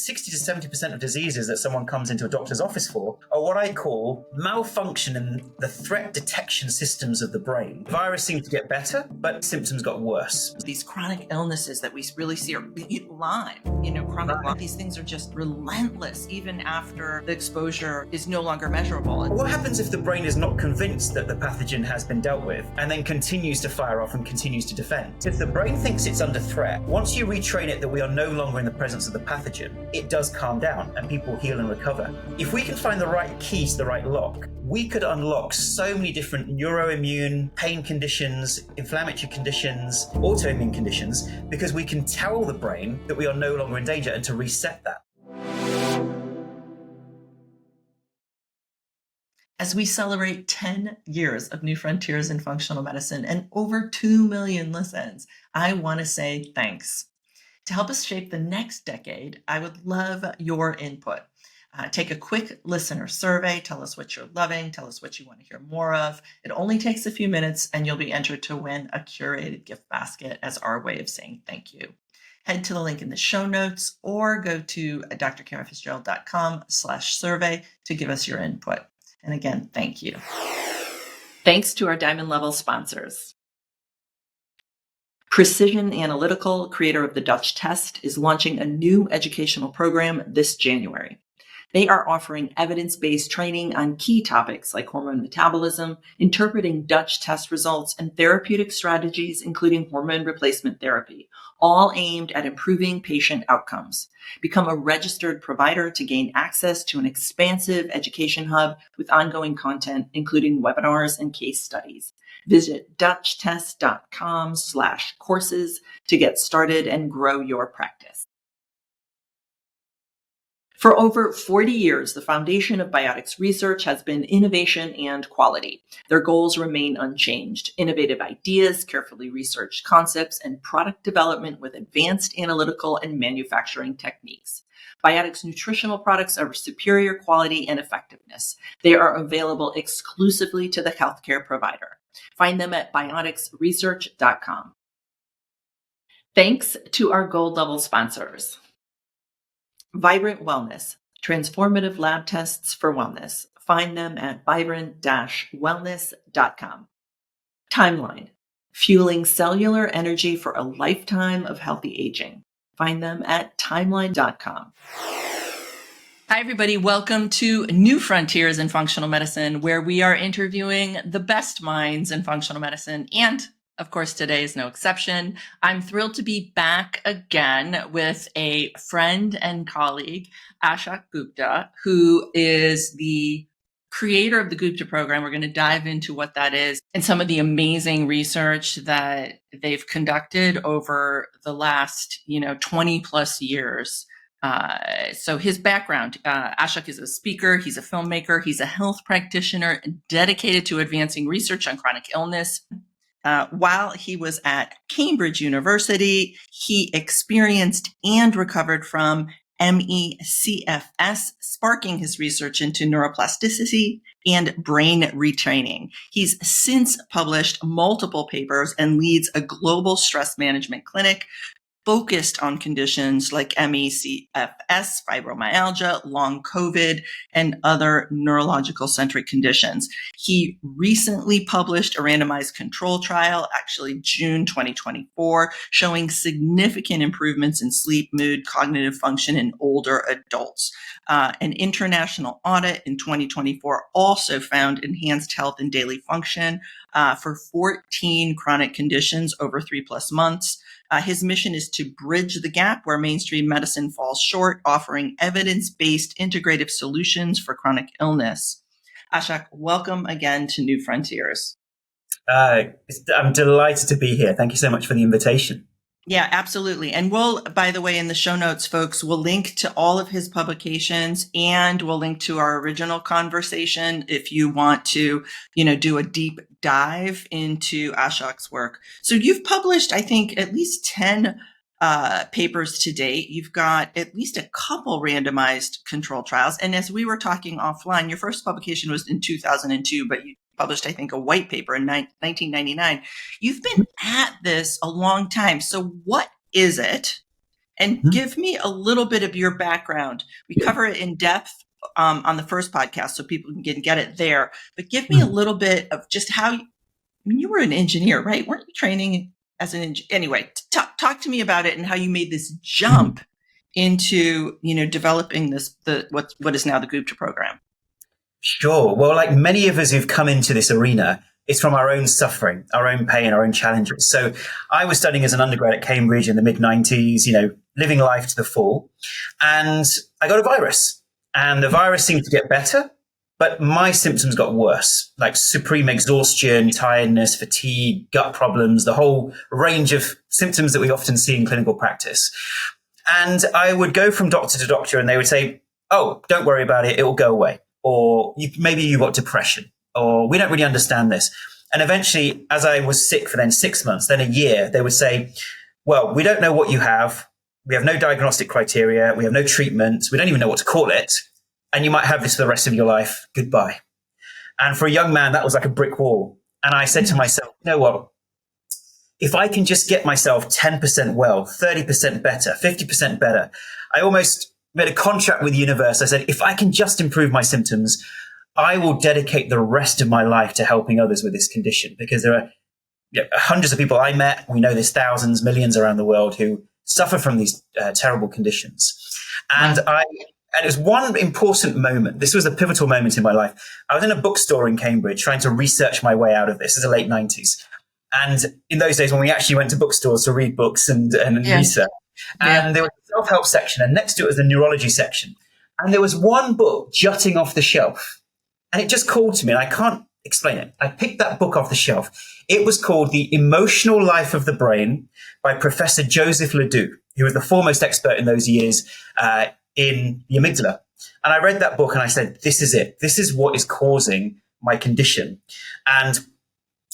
60 to 70% of diseases that someone comes into a doctor's office for are what I call malfunction in the threat detection systems of the brain. The virus seemed to get better, but symptoms got worse. These chronic illnesses that we really see are Lyme, chronic Lyme. These things are just relentless, even after the exposure is no longer measurable. What happens if the brain is not convinced that the pathogen has been dealt with and then continues to fire off and continues to defend? If the brain thinks it's under threat, once you retrain it that we are no longer in the presence of the pathogen, it does calm down and people heal and recover. If we can find the right key to the right lock, we could unlock so many different neuroimmune, pain conditions, inflammatory conditions, autoimmune conditions, because we can tell the brain that we are no longer in danger and to reset that. As we celebrate 10 years of New Frontiers in Functional Medicine and over 2 million listens, I want to say thanks. To help us shape the next decade, I would love your input. Take a quick listener survey. Tell us what you're loving. Tell us what you want to hear more of. It only takes a few minutes and you'll be entered to win a curated gift basket as our way of saying thank you. Head to the link in the show notes or go to drkarenfitzgerald.com/survey to give us your input. And again, thank you. Thanks to our Diamond Level sponsors. Precision Analytical, creator of the Dutch Test, is launching a new educational program this January. They are offering evidence-based training on key topics like hormone metabolism, interpreting Dutch test results, and therapeutic strategies, including hormone replacement therapy, all aimed at improving patient outcomes. Become a registered provider to gain access to an expansive education hub with ongoing content, including webinars and case studies. Visit dutchtest.com/courses to get started and grow your practice. For over 40 years, the foundation of biotics research has been innovation and quality. Their goals remain unchanged: innovative ideas, carefully researched concepts, and product development with advanced analytical and manufacturing techniques. Biotics nutritional products are of superior quality and effectiveness. They are available exclusively to the healthcare provider. Find them at bioticsresearch.com. Thanks to our gold level sponsors. Vibrant Wellness, transformative lab tests for wellness. Find them at vibrant-wellness.com. Timeline, fueling cellular energy for a lifetime of healthy aging. Find them at timeline.com. Hi, everybody. Welcome to New Frontiers in Functional Medicine, where we are interviewing the best minds in functional medicine. And of course, today is no exception. I'm thrilled to be back again with a friend and colleague, Ashok Gupta, who is the creator of the Gupta Program. We're going to dive into what that is and some of the amazing research that they've conducted over the last, 20 plus years. So his background, Ashok is a speaker, he's a filmmaker, he's a health practitioner dedicated to advancing research on chronic illness. While he was at Cambridge University, he experienced and recovered from MECFS, sparking his research into neuroplasticity and brain retraining. He's since published multiple papers and leads a global stress management clinic focused on conditions like MECFS, fibromyalgia, long COVID, and other neurological centric conditions. He recently published a randomized control trial, actually June 2024, showing significant improvements in sleep, mood, cognitive function in older adults. An international audit in 2024 also found enhanced health and daily function for 14 chronic conditions over 3+ months. His mission is to bridge the gap where mainstream medicine falls short, offering evidence-based integrative solutions for chronic illness. Ashok, welcome again to New Frontiers. I'm delighted to be here. Thank you so much for the invitation. Yeah, absolutely. And we'll, by the way, in the show notes, folks, we'll link to all of his publications and we'll link to our original conversation if you want to, do a deep dive into Ashok's work. So you've published, I think, at least 10 papers to date. You've got at least a couple randomized control trials. And as we were talking offline, your first publication was in 2002, but you published, I think, a white paper in 1999. You've been at this a long time. So what is it and give me a little bit of your background. We cover it in depth on the first podcast, so people can get it there. But give me a little bit of just how you were an engineer, right? Weren't you training as an engineer? Anyway, talk to me about it and how you made this jump into, developing what is now the Gupta program. Sure. Well, like many of us who've come into this arena, it's from our own suffering, our own pain, our own challenges. So I was studying as an undergrad at Cambridge in the mid-90s, living life to the full. And I got a virus. And the virus seemed to get better, but my symptoms got worse, like supreme exhaustion, tiredness, fatigue, gut problems, the whole range of symptoms that we often see in clinical practice. And I would go from doctor to doctor and they would say, oh, don't worry about it, it will go away. Or maybe you got depression, or we don't really understand this. And eventually, as I was sick for then 6 months, then a year, they would say, well, we don't know what you have. We have no diagnostic criteria. We have no treatment. We don't even know what to call it. And you might have this for the rest of your life. Goodbye. And for a young man, that was like a brick wall. And I said to myself, you know what? If I can just get myself 10% well, 30% better, 50% better, I almost made a contract with the universe. I said, if I can just improve my symptoms, I will dedicate the rest of my life to helping others with this condition, because there are hundreds of people I met. We know there's thousands, millions around the world who suffer from these terrible conditions. And it was one important moment. This was a pivotal moment in my life. I was in a bookstore in Cambridge trying to research my way out of this. This is the late 90s. And in those days when we actually went to bookstores to read books and research, and there was a self-help section, and next to it was the neurology section. And there was one book jutting off the shelf. And it just called to me, and I can't explain it. I picked that book off the shelf. It was called The Emotional Life of the Brain by Professor Joseph Ledoux, who was the foremost expert in those years in the amygdala. And I read that book and I said, this is it. This is what is causing my condition. And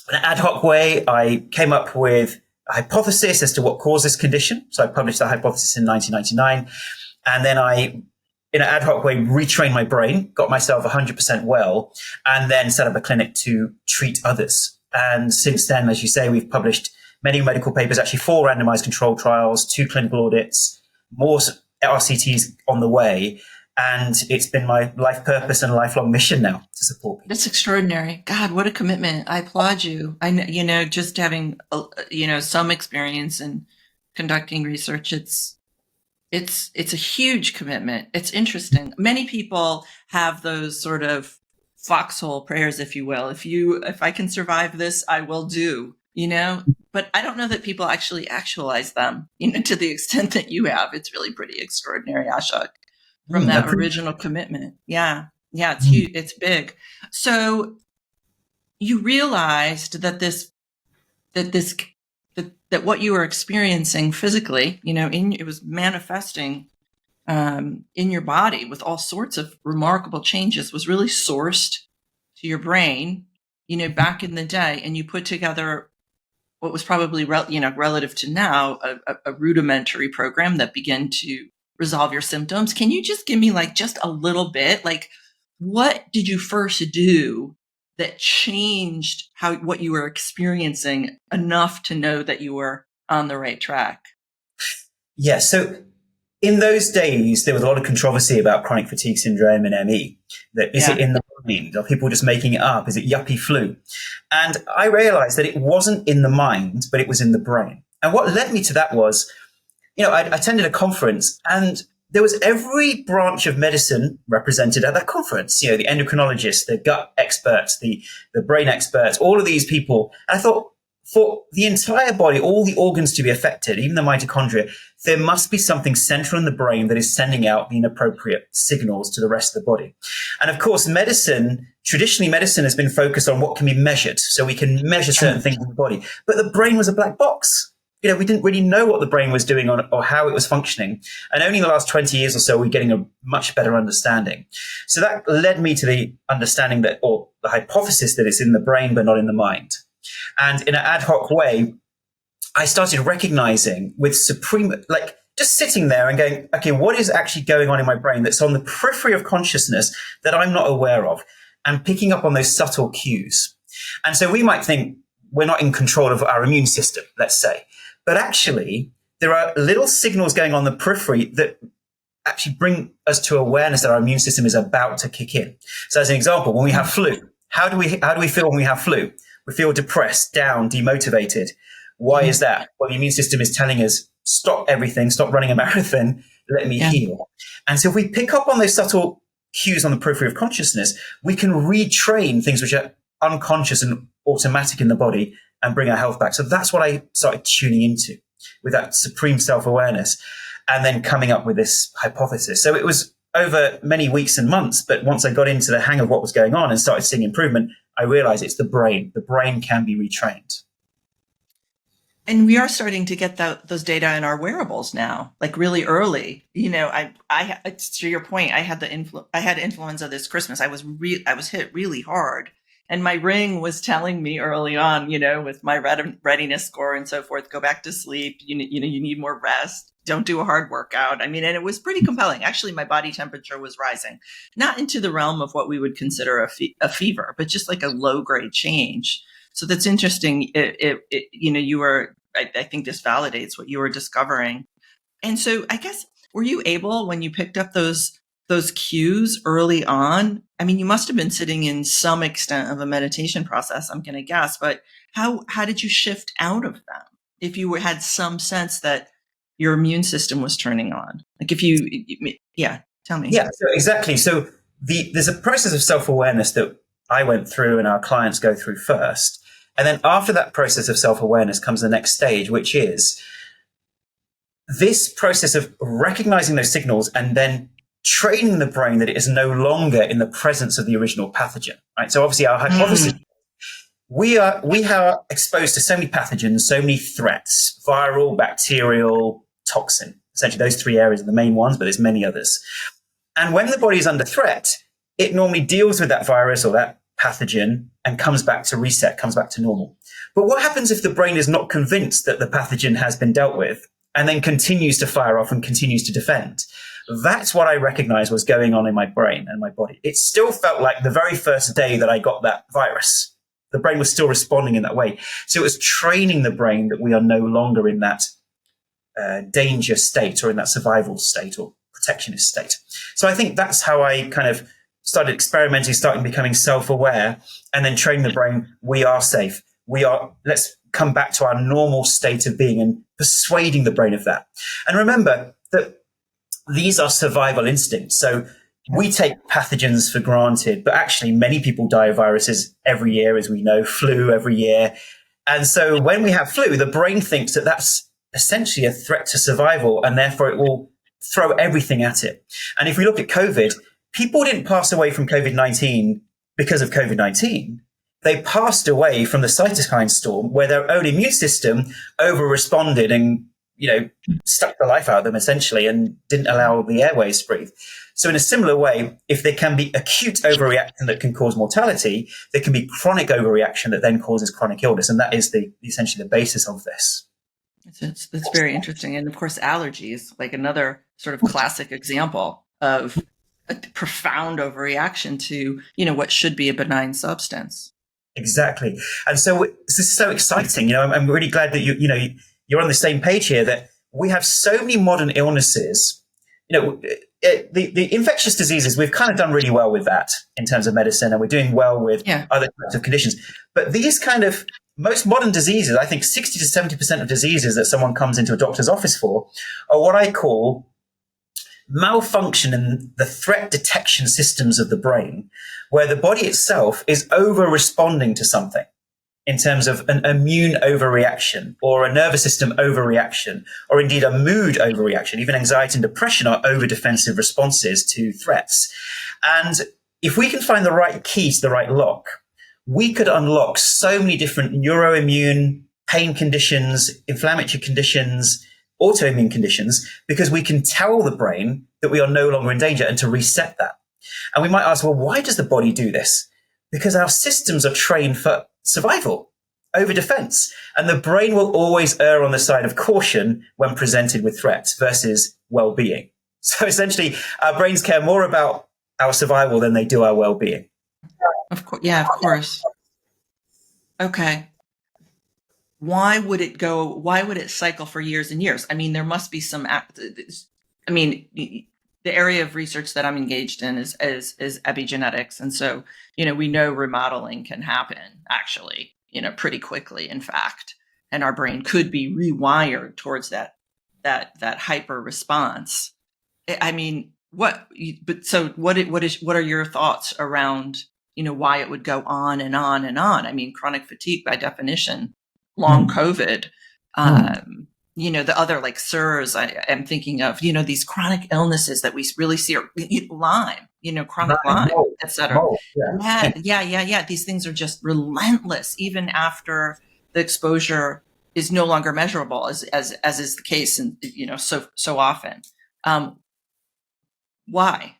in an ad hoc way, I came up with a hypothesis as to what caused this condition. So I published that hypothesis in 1999. And then I, in an ad hoc way, retrained my brain, got myself 100% well, and then set up a clinic to treat others. And since then, as you say, we've published many medical papers, actually 4 randomized controlled trials, 2 clinical audits, more RCTs on the way. And it's been my life purpose and lifelong mission now to support people. That's extraordinary. God, what a commitment. I applaud you. I know, just having, some experience in conducting research, it's a huge commitment. It's interesting. Many people have those sort of foxhole prayers, if you will. If I can survive this, I will do, but I don't know that people actually actualize them, to the extent that you have. It's really pretty extraordinary, Ashok, from that original commitment. Yeah. It's huge. It's big. So you realized that that what you were experiencing physically, it was manifesting in your body with all sorts of remarkable changes, was really sourced to your brain, back in the day, and you put together what was probably, relative to now, a rudimentary program that began to resolve your symptoms. Can you just give me just a little bit, what did you first do that changed what you were experiencing enough to know that you were on the right track? Yeah. So in those days, there was a lot of controversy about chronic fatigue syndrome and ME. Is it in the mind? Are people just making it up? Is it yuppie flu? And I realized that it wasn't in the mind, but it was in the brain. And what led me to that was, I attended a conference and there was every branch of medicine represented at that conference. The endocrinologists, the gut experts, the brain experts, all of these people. And I thought, for the entire body, all the organs to be affected, even the mitochondria, there must be something central in the brain that is sending out the inappropriate signals to the rest of the body. And of course, traditionally medicine has been focused on what can be measured. So we can measure certain things in the body. But the brain was a black box. We didn't really know what the brain was doing or how it was functioning. And only in the last 20 years or so, we're getting a much better understanding. So that led me to the understanding or the hypothesis that it's in the brain, but not in the mind. And in an ad hoc way, I started recognizing with just sitting there and going, okay, what is actually going on in my brain that's on the periphery of consciousness that I'm not aware of, and picking up on those subtle cues. And so we might think we're not in control of our immune system, let's say. But actually, there are little signals going on the periphery that actually bring us to awareness that our immune system is about to kick in. So as an example, when we have flu, how do we feel when we have flu? We feel depressed, down, demotivated. Why is that? Well, the immune system is telling us, stop everything, stop running a marathon, let me heal. And so if we pick up on those subtle cues on the periphery of consciousness, we can retrain things which are unconscious and automatic in the body and bring our health back. So that's what I started tuning into with that supreme self-awareness and then coming up with this hypothesis. So it was over many weeks and months, but once I got into the hang of what was going on and started seeing improvement, I realized it's the brain. The brain can be retrained. And we are starting to get those data in our wearables now, like really early. To your point, I had influenza this Christmas. I was hit really hard, and my ring was telling me early on, with my readiness score and so forth, go back to sleep. You need more rest. Don't do a hard workout. And it was pretty compelling. Actually, my body temperature was rising, not into the realm of what we would consider a fever, but just like a low grade change. So that's interesting. I think this validates what you were discovering. And so I guess, were you able, when you picked up those cues early on, you must have been sitting in some extent of a meditation process, I'm going to guess, but how did you shift out of them? If you had some sense that your immune system was turning on, tell me. Yeah, so exactly. So there's a process of self-awareness that I went through and our clients go through first. And then after that process of self-awareness comes the next stage, which is this process of recognizing those signals and then training the brain that it is no longer in the presence of the original pathogen, right? So obviously our hypothesis, we are exposed to so many pathogens, so many threats, viral, bacterial, toxin. Essentially those three areas are the main ones, but there's many others. And when the body is under threat, it normally deals with that virus or that pathogen and comes back to reset, comes back to normal. But what happens if the brain is not convinced that the pathogen has been dealt with and then continues to fire off and continues to defend? That's what I recognized was going on in my brain and my body. It still felt like the very first day that I got that virus. The brain was still responding in that way. So it was training the brain that we are no longer in that danger state or in that survival state or protectionist state. So I think that's how I kind of started experimenting, starting becoming self-aware, and then training the brain. We are safe. Let's come back to our normal state of being and persuading the brain of that. And remember that these are survival instincts. So we take pathogens for granted, but actually many people die of viruses every year, as we know, flu every year. And so when we have flu, the brain thinks that that's essentially a threat to survival, and therefore it will throw everything at it. And if we look at COVID, people didn't pass away from COVID-19 because of COVID-19. They passed away from the cytokine storm where their own immune system over-responded and, stuck the life out of them essentially and didn't allow the airways to breathe. So in a similar way, if there can be acute overreaction that can cause mortality, there can be chronic overreaction that then causes chronic illness. And that is essentially the basis of this. That's very interesting. And of course, allergies, like another sort of classic example of a profound overreaction to, what should be a benign substance. Exactly. And so this is so exciting. I'm really glad that you're on the same page here, that we have so many modern illnesses. The infectious diseases, we've kind of done really well with that in terms of medicine, and we're doing well with other types of conditions. But these kind of most modern diseases, I think 60 to 70% of diseases that someone comes into a doctor's office for are what I call malfunction in the threat detection systems of the brain, where the body itself is over-responding to something in terms of an immune overreaction or a nervous system overreaction, or indeed a mood overreaction. Even anxiety and depression are over-defensive responses to threats. And if we can find the right key to the right lock, we could unlock so many different neuroimmune pain conditions, inflammatory conditions, autoimmune conditions, because we can tell the brain that we are no longer in danger and to reset that. And we might ask, well, why does the body do this? Because our systems are trained for survival, over defense. And the brain will always err on the side of caution when presented with threats versus well-being. So essentially, our brains care more about our survival than they do our well-being. Of course. Yeah, of course. Okay. why would it cycle for years and years? I mean, there must be some, the area of research that I'm engaged in is epigenetics. And so, we know remodeling can happen actually, pretty quickly, in fact, and our brain could be rewired towards that hyper response. I mean, what are your thoughts around, why it would go on and on and on? I mean, chronic fatigue by definition, long COVID, the other like SIRS I am thinking of, these chronic illnesses that we really see are Lyme, chronic Lyme, etc. Yeah. These things are just relentless, even after the exposure is no longer measurable, as is the case, and so often. Why?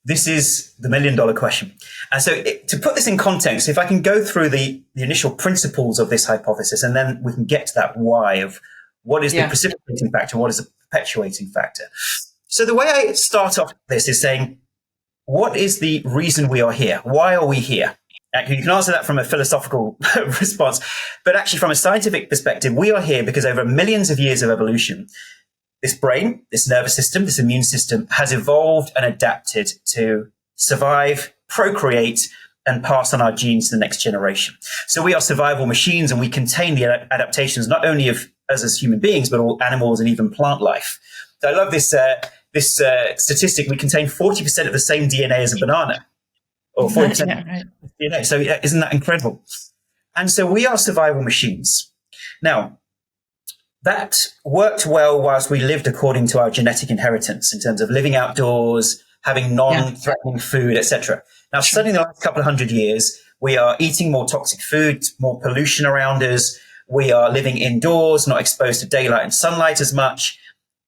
This is the $1 million question. And so to put this in context, if I can go through the initial principles of this hypothesis, and then we can get to that why of what is the precipitating factor, what is the perpetuating factor. So the way I start off this is saying, what is the reason we are here? Why are we here? You can answer that from a philosophical response, but actually from a scientific perspective, we are here because over millions of years of evolution, this brain, this nervous system, this immune system has evolved and adapted to survive, procreate, and pass on our genes to the next generation. So we are survival machines, and we contain the adaptations not only of us as human beings, but all animals and even plant life. So I love this statistic. We contain 40% of the same DNA as a banana, or 40% of DNA. So isn't that incredible? And so we are survival machines. Now, that worked well whilst we lived according to our genetic inheritance in terms of living outdoors, having non-threatening food, etc. Now, suddenly in the last couple of 100 years, we are eating more toxic food, more pollution around us. We are living indoors, not exposed to daylight and sunlight as much,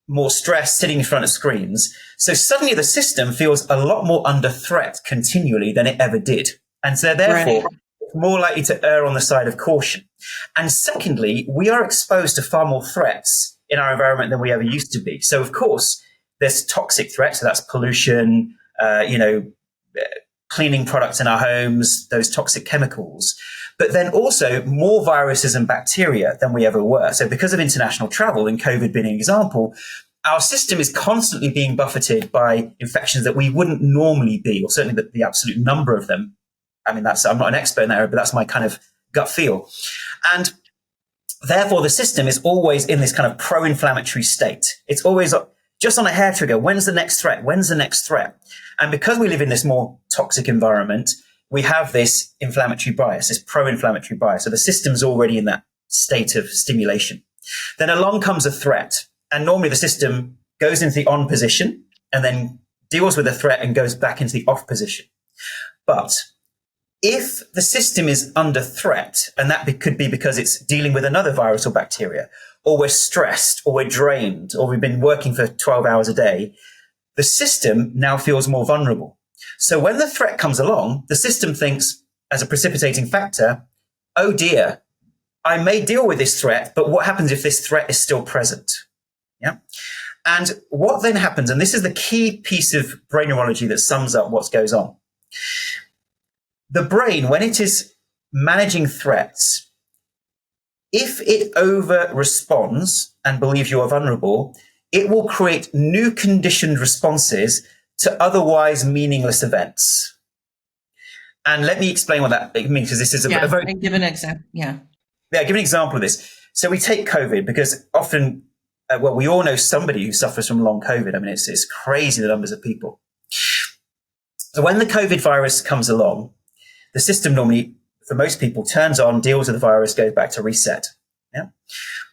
more stress, sitting in front of screens. So suddenly the system feels a lot more under threat continually than it ever did. And so therefore, more likely to err on the side of caution. And secondly, we are exposed to far more threats in our environment than we ever used to be. So of course, there's toxic threats. So that's pollution, cleaning products in our homes, those toxic chemicals, but then also more viruses and bacteria than we ever were. So because of international travel, and COVID being an example, our system is constantly being buffeted by infections that we wouldn't normally be, or certainly the absolute number of them. I mean, I'm not an expert in that area, but that's my kind of gut feel. And therefore, the system is always in this kind of pro-inflammatory state. It's always just on a hair trigger. When's the next threat? When's the next threat? And because we live in this more toxic environment, we have this inflammatory bias, this pro-inflammatory bias. So the system's already in that state of stimulation. Then along comes a threat. And normally the system goes into the on position and then deals with the threat and goes back into the off position. But if the system is under threat, and that could be because it's dealing with another virus or bacteria, or we're stressed, or we're drained, or we've been working for 12 hours a day, the system now feels more vulnerable. So when the threat comes along, the system thinks, as a precipitating factor, oh dear, I may deal with this threat, but what happens if this threat is still present? Yeah. And what then happens, and this is the key piece of brain neurology that sums up what goes on. The brain, when it is managing threats, if it over responds and believes you are vulnerable, it will create new conditioned responses to otherwise meaningless events. And let me explain what that means, because this is a very... give an example. Yeah, give an example of this. So we take COVID, because often, we all know somebody who suffers from long COVID. I mean, it's crazy, the numbers of people. So when the COVID virus comes along, the system normally, for most people, turns on, deals with the virus, goes back to reset. Yeah.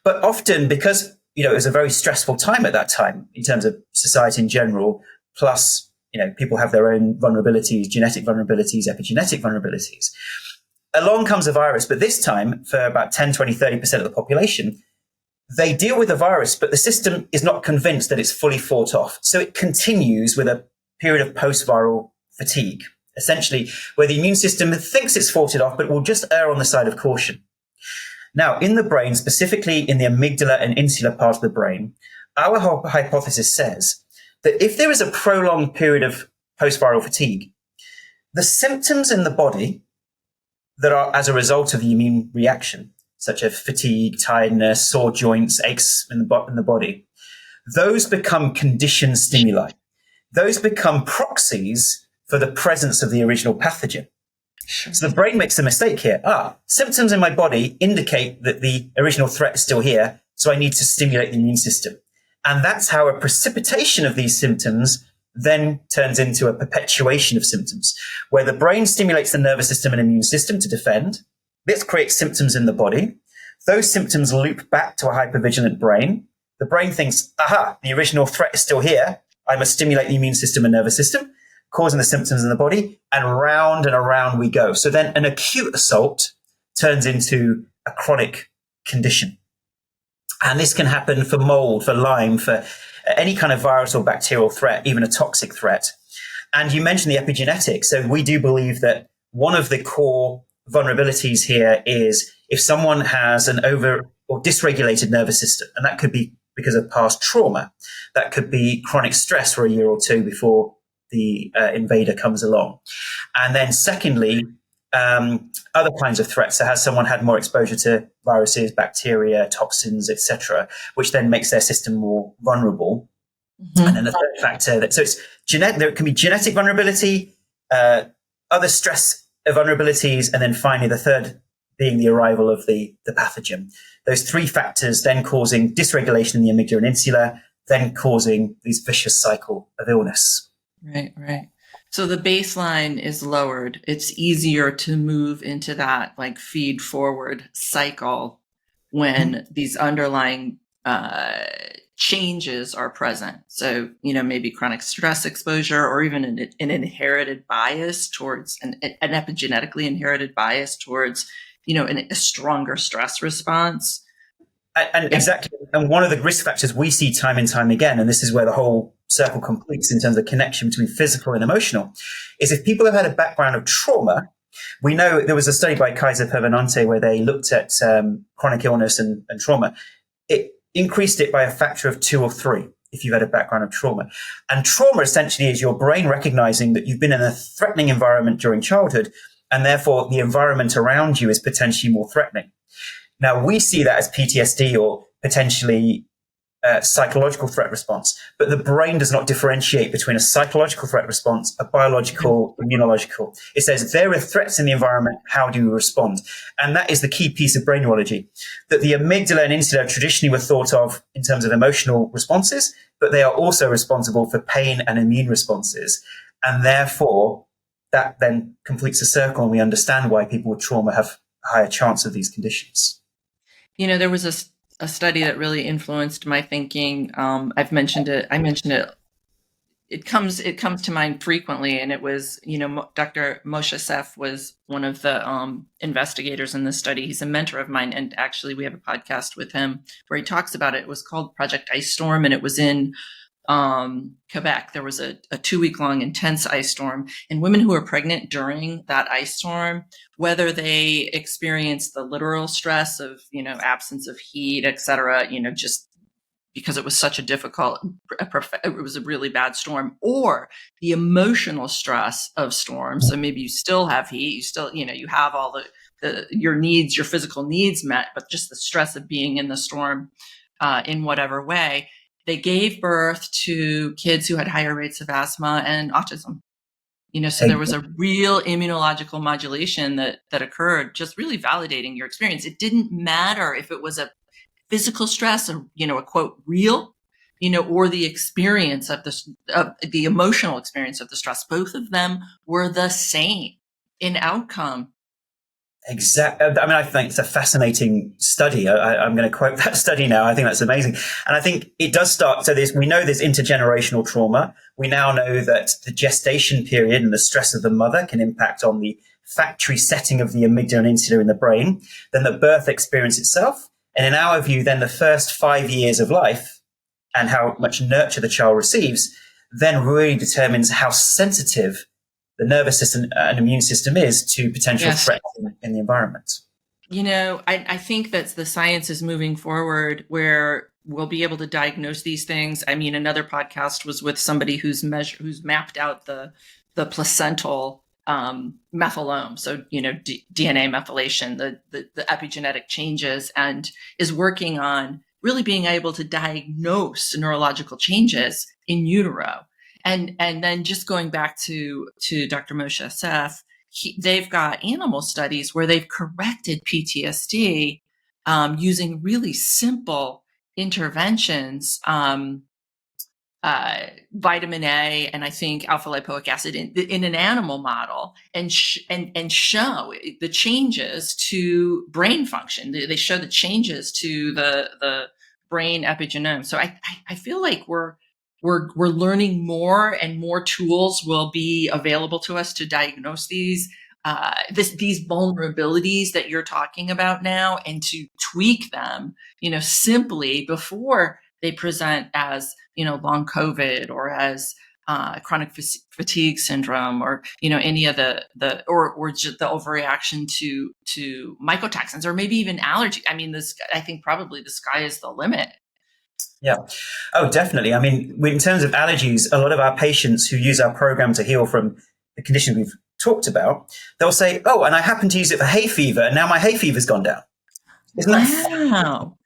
But often, because, it was a very stressful time at that time in terms of society in general, plus, people have their own vulnerabilities, genetic vulnerabilities, epigenetic vulnerabilities. Along comes a virus, but this time, for about 10, 20, 30% of the population, they deal with the virus, but the system is not convinced that it's fully fought off. So it continues with a period of post-viral fatigue, essentially where the immune system thinks it's fought it off, but will just err on the side of caution. Now, in the brain, specifically in the amygdala and insular part of the brain, our hypothesis says that if there is a prolonged period of post-viral fatigue, the symptoms in the body that are as a result of the immune reaction such as fatigue, tiredness, sore joints, aches in the body. Those become conditioned stimuli. Those become proxies for the presence of the original pathogen. Sure. So the brain makes a mistake here. Symptoms in my body indicate that the original threat is still here, so I need to stimulate the immune system. And that's how a precipitation of these symptoms then turns into a perpetuation of symptoms, where the brain stimulates the nervous system and immune system to defend. This creates symptoms in the body. Those symptoms loop back to a hypervigilant brain. The brain thinks, the original threat is still here. I must stimulate the immune system and nervous system, causing the symptoms in the body, and around we go. So then an acute assault turns into a chronic condition. And this can happen for mold, for Lyme, for any kind of virus or bacterial threat, even a toxic threat. And you mentioned the epigenetics. So we do believe that one of the core vulnerabilities here is if someone has an over or dysregulated nervous system, and that could be because of past trauma, that could be chronic stress for a year or two before the invader comes along. And then secondly, other kinds of threats. So has someone had more exposure to viruses, bacteria, toxins, etc., which then makes their system more vulnerable. Mm-hmm. And then the third factor, so it's there can be genetic vulnerability, other stress vulnerabilities, and then finally the third being the arrival of the pathogen. Those three factors then causing dysregulation in the amygdala and insula, then causing this vicious cycle of illness. Right. So the baseline is lowered. It's easier to move into that like feed forward cycle when these underlying changes are present. So, maybe chronic stress exposure or even an inherited bias towards an epigenetically inherited bias towards, a stronger stress response. And exactly. And one of the risk factors we see time and time again, and this is where the whole circle completes in terms of connection between physical and emotional, is if people have had a background of trauma. We know there was a study by Kaiser Permanente where they looked at chronic illness and trauma. It increased it by a factor of 2 or 3 if you've had a background of trauma. And trauma essentially is your brain recognizing that you've been in a threatening environment during childhood, and therefore the environment around you is potentially more threatening. Now, we see that as PTSD or potentially psychological threat response, but the brain does not differentiate between a psychological threat response, a biological, immunological. It says there are threats in the environment. How do you respond? And that is the key piece of brain neurology, that the amygdala and insula traditionally were thought of in terms of emotional responses, but they are also responsible for pain and immune responses. And therefore, that then completes a circle, and we understand why people with trauma have a higher chance of these conditions. There was a study that really influenced my thinking. I've mentioned it. I mentioned it. It comes to mind frequently, and it was, Dr. Moshe Sef was one of the investigators in this study. He's a mentor of mine, and actually, we have a podcast with him where he talks about it. It was called Project Ice Storm, and it was in Quebec. There was a 2-week-long intense ice storm, and women who were pregnant during that ice storm, whether they experienced the literal stress of, absence of heat, et cetera, just because it was such a difficult, it was a really bad storm, or the emotional stress of storms. So maybe you still have heat, you still, you have all your needs, your physical needs met, but just the stress of being in the storm in whatever way. They gave birth to kids who had higher rates of asthma and autism. So there was a real immunological modulation that occurred, just really validating your experience. It didn't matter if it was a physical stress, a quote, real, or the experience of the emotional experience of the stress. Both of them were the same in outcome. Exactly. I mean, I think it's a fascinating study. I'm going to quote that study now. I think that's amazing. And I think it does start. So we know there's intergenerational trauma. We now know that the gestation period and the stress of the mother can impact on the factory setting of the amygdala and insula in the brain, then the birth experience itself. And in our view, then the first 5 years of life and how much nurture the child receives then really determines how sensitive the nervous system and immune system is to potential threats in the environment. I think that the science is moving forward where we'll be able to diagnose these things. I mean, another podcast was with somebody who's mapped out the placental methylome, so DNA methylation, the epigenetic changes, and is working on really being able to diagnose neurological changes in utero. And then just going back to Dr. Moshe Seth, they've got animal studies where they've corrected PTSD using really simple interventions, vitamin A and I think alpha lipoic acid in an animal model, and show the changes to brain function. They show the changes to the brain epigenome. So I feel like we're learning more, and more tools will be available to us to diagnose these vulnerabilities that you're talking about now, and to tweak them, simply before they present as, long COVID, or as chronic fatigue syndrome, or, any of or just the overreaction to mycotoxins, or maybe even allergy. I mean, I think probably the sky is the limit. Yeah. Oh, definitely. I mean, in terms of allergies, a lot of our patients who use our program to heal from the condition we've talked about, they'll say, oh, and I happen to use it for hay fever, and now my hay fever's gone down. Isn't that wow.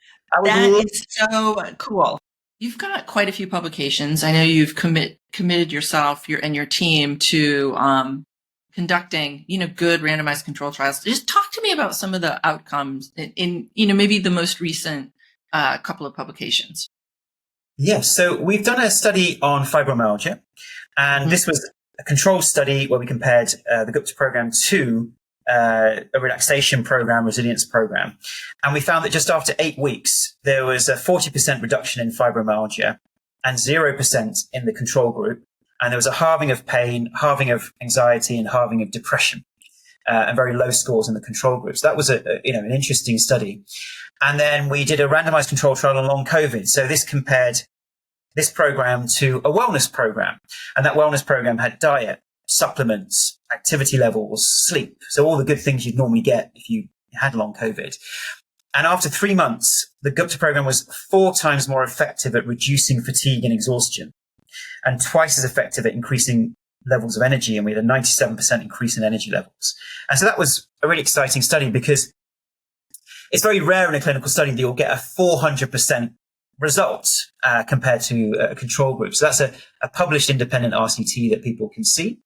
That is so cool. You've got quite a few publications. I know you've committed yourself and your team to conducting, good randomized control trials. Just talk to me about some of the outcomes in maybe the most recent couple of publications. Yes. So we've done a study on fibromyalgia, and this was a control study where we compared the Gupta program to a relaxation program, resilience program. And we found that just after 8 weeks, there was a 40% reduction in fibromyalgia and 0% in the control group. And there was a halving of pain, halving of anxiety, and halving of depression, and very low scores in the control group. So that was an interesting study. And then we did a randomized control trial on long COVID. So this compared this program to a wellness program. And that wellness program had diet, supplements, activity levels, sleep. So all the good things you'd normally get if you had long COVID. And after 3 months, the Gupta program was 4 times more effective at reducing fatigue and exhaustion, and twice as effective at increasing levels of energy. And we had a 97% increase in energy levels. And so that was a really exciting study, because it's very rare in a clinical study that you'll get a 400% result compared to a control group. So that's a published independent RCT that people can see.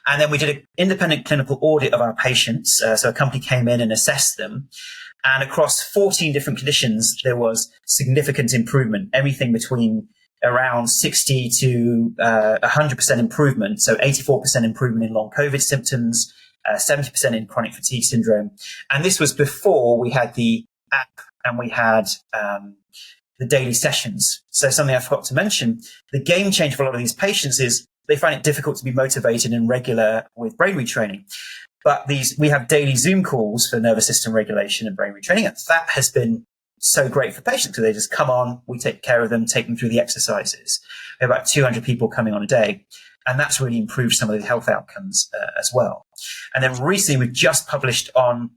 And then we did an independent clinical audit of our patients. So a company came in and assessed them. And across 14 different conditions, there was significant improvement, everything between around 60 to 100% improvement. So 84% improvement in long COVID symptoms, 70% in chronic fatigue syndrome. And this was before we had the app and we had the daily sessions. So something I forgot to mention, the game changer for a lot of these patients is they find it difficult to be motivated and regular with brain retraining. But we have daily Zoom calls for nervous system regulation and brain retraining. And that has been so great for patients, because they just come on, we take care of them, take them through the exercises. We have about 200 people coming on a day. And that's really improved some of the health outcomes as well. And then recently we've just published on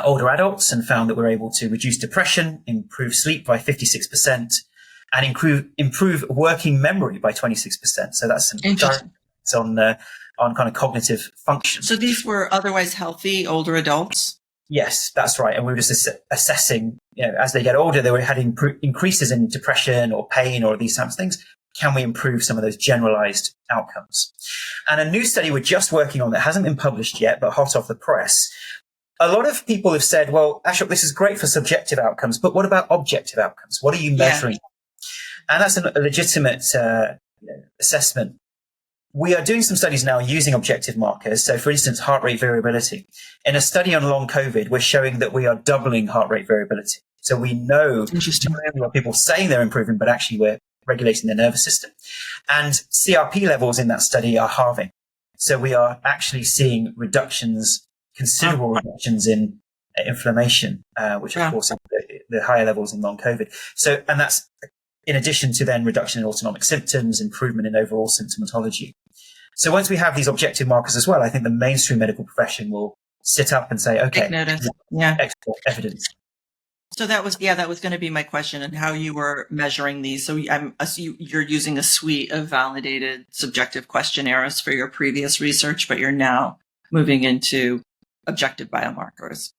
older adults and found that we're able to reduce depression, improve sleep by 56%, and improve working memory by 26%. So that's some on kind of cognitive function. So these were otherwise healthy older adults? Yes, that's right. And we were just assessing, as they get older, they were having increases in depression or pain or these types of things. Can we improve some of those generalized outcomes? And a new study we're just working on that hasn't been published yet, but hot off the press. A lot of people have said, well, Ashok, this is great for subjective outcomes, but what about objective outcomes? What are you measuring? Yeah. And that's a legitimate assessment. We are doing some studies now using objective markers. So, for instance, heart rate variability. In a study on long COVID, we're showing that we are doubling heart rate variability. So we know people saying they're improving, but actually we're regulating their nervous system. And CRP levels in that study are halving. So we are actually seeing considerable reductions in inflammation, which of course are the higher levels in long COVID. So, and that's in addition to then reduction in autonomic symptoms, improvement in overall symptomatology. So once we have these objective markers as well, I think the mainstream medical profession will sit up and say, okay, take notice. Yeah. Export evidence. So that was going to be my question, and how you were measuring these. So you're using a suite of validated subjective questionnaires for your previous research, but you're now moving into objective biomarkers.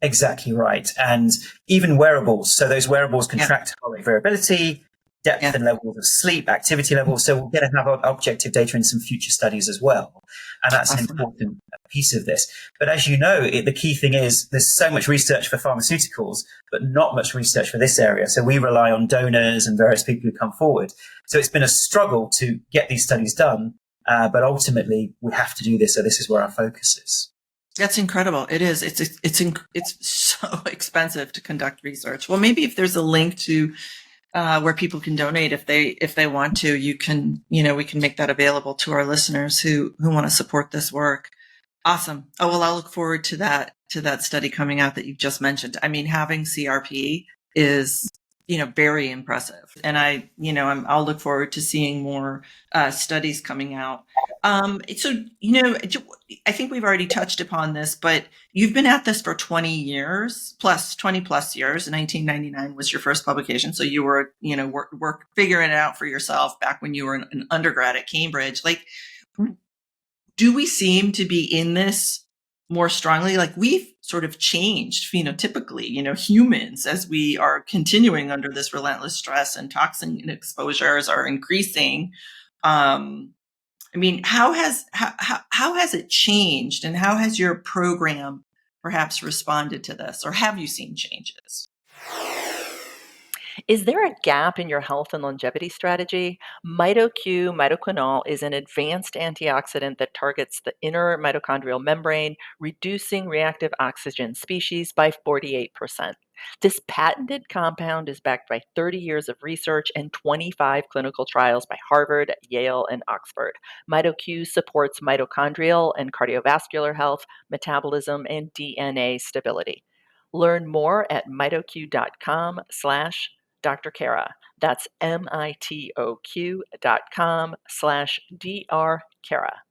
Exactly right. And even wearables. So those wearables can track heart rate variability, depth and levels of sleep, activity levels. So we're going to have objective data in some future studies as well. And that's an important piece of this. But as you know, the key thing is there's so much research for pharmaceuticals, but not much research for this area. So we rely on donors and various people who come forward. So it's been a struggle to get these studies done. But ultimately, we have to do this. So this is where our focus is. That's incredible. It is. It's so expensive to conduct research. Well, maybe if there's a link to where people can donate if they want to, we can make that available to our listeners who want to support this work. Awesome. Oh, well, I'll look forward to that study coming out that you've just mentioned. I mean, having CRP is, very impressive. And I'll look forward to seeing more studies coming out. So, I think we've already touched upon this, but you've been at this for 20 years, 20 plus years. 1999 was your first publication. So you were, work figuring it out for yourself back when you were an undergrad at Cambridge. Like, do we seem to be in this more strongly? Like, we've sort of changed phenotypically, humans, as we are continuing under this relentless stress and toxin exposures are increasing. I mean, how has it changed, and how has your program perhaps responded to this, or have you seen changes? Is there a gap in your health and longevity strategy? MitoQ mitoquinol is an advanced antioxidant that targets the inner mitochondrial membrane, reducing reactive oxygen species by 48%. This patented compound is backed by 30 years of research and 25 clinical trials by Harvard, Yale, and Oxford. MitoQ supports mitochondrial and cardiovascular health, metabolism, and DNA stability. Learn more at mitoq.com/Dr. Kara. That's mitoq.com/Dr. Kara.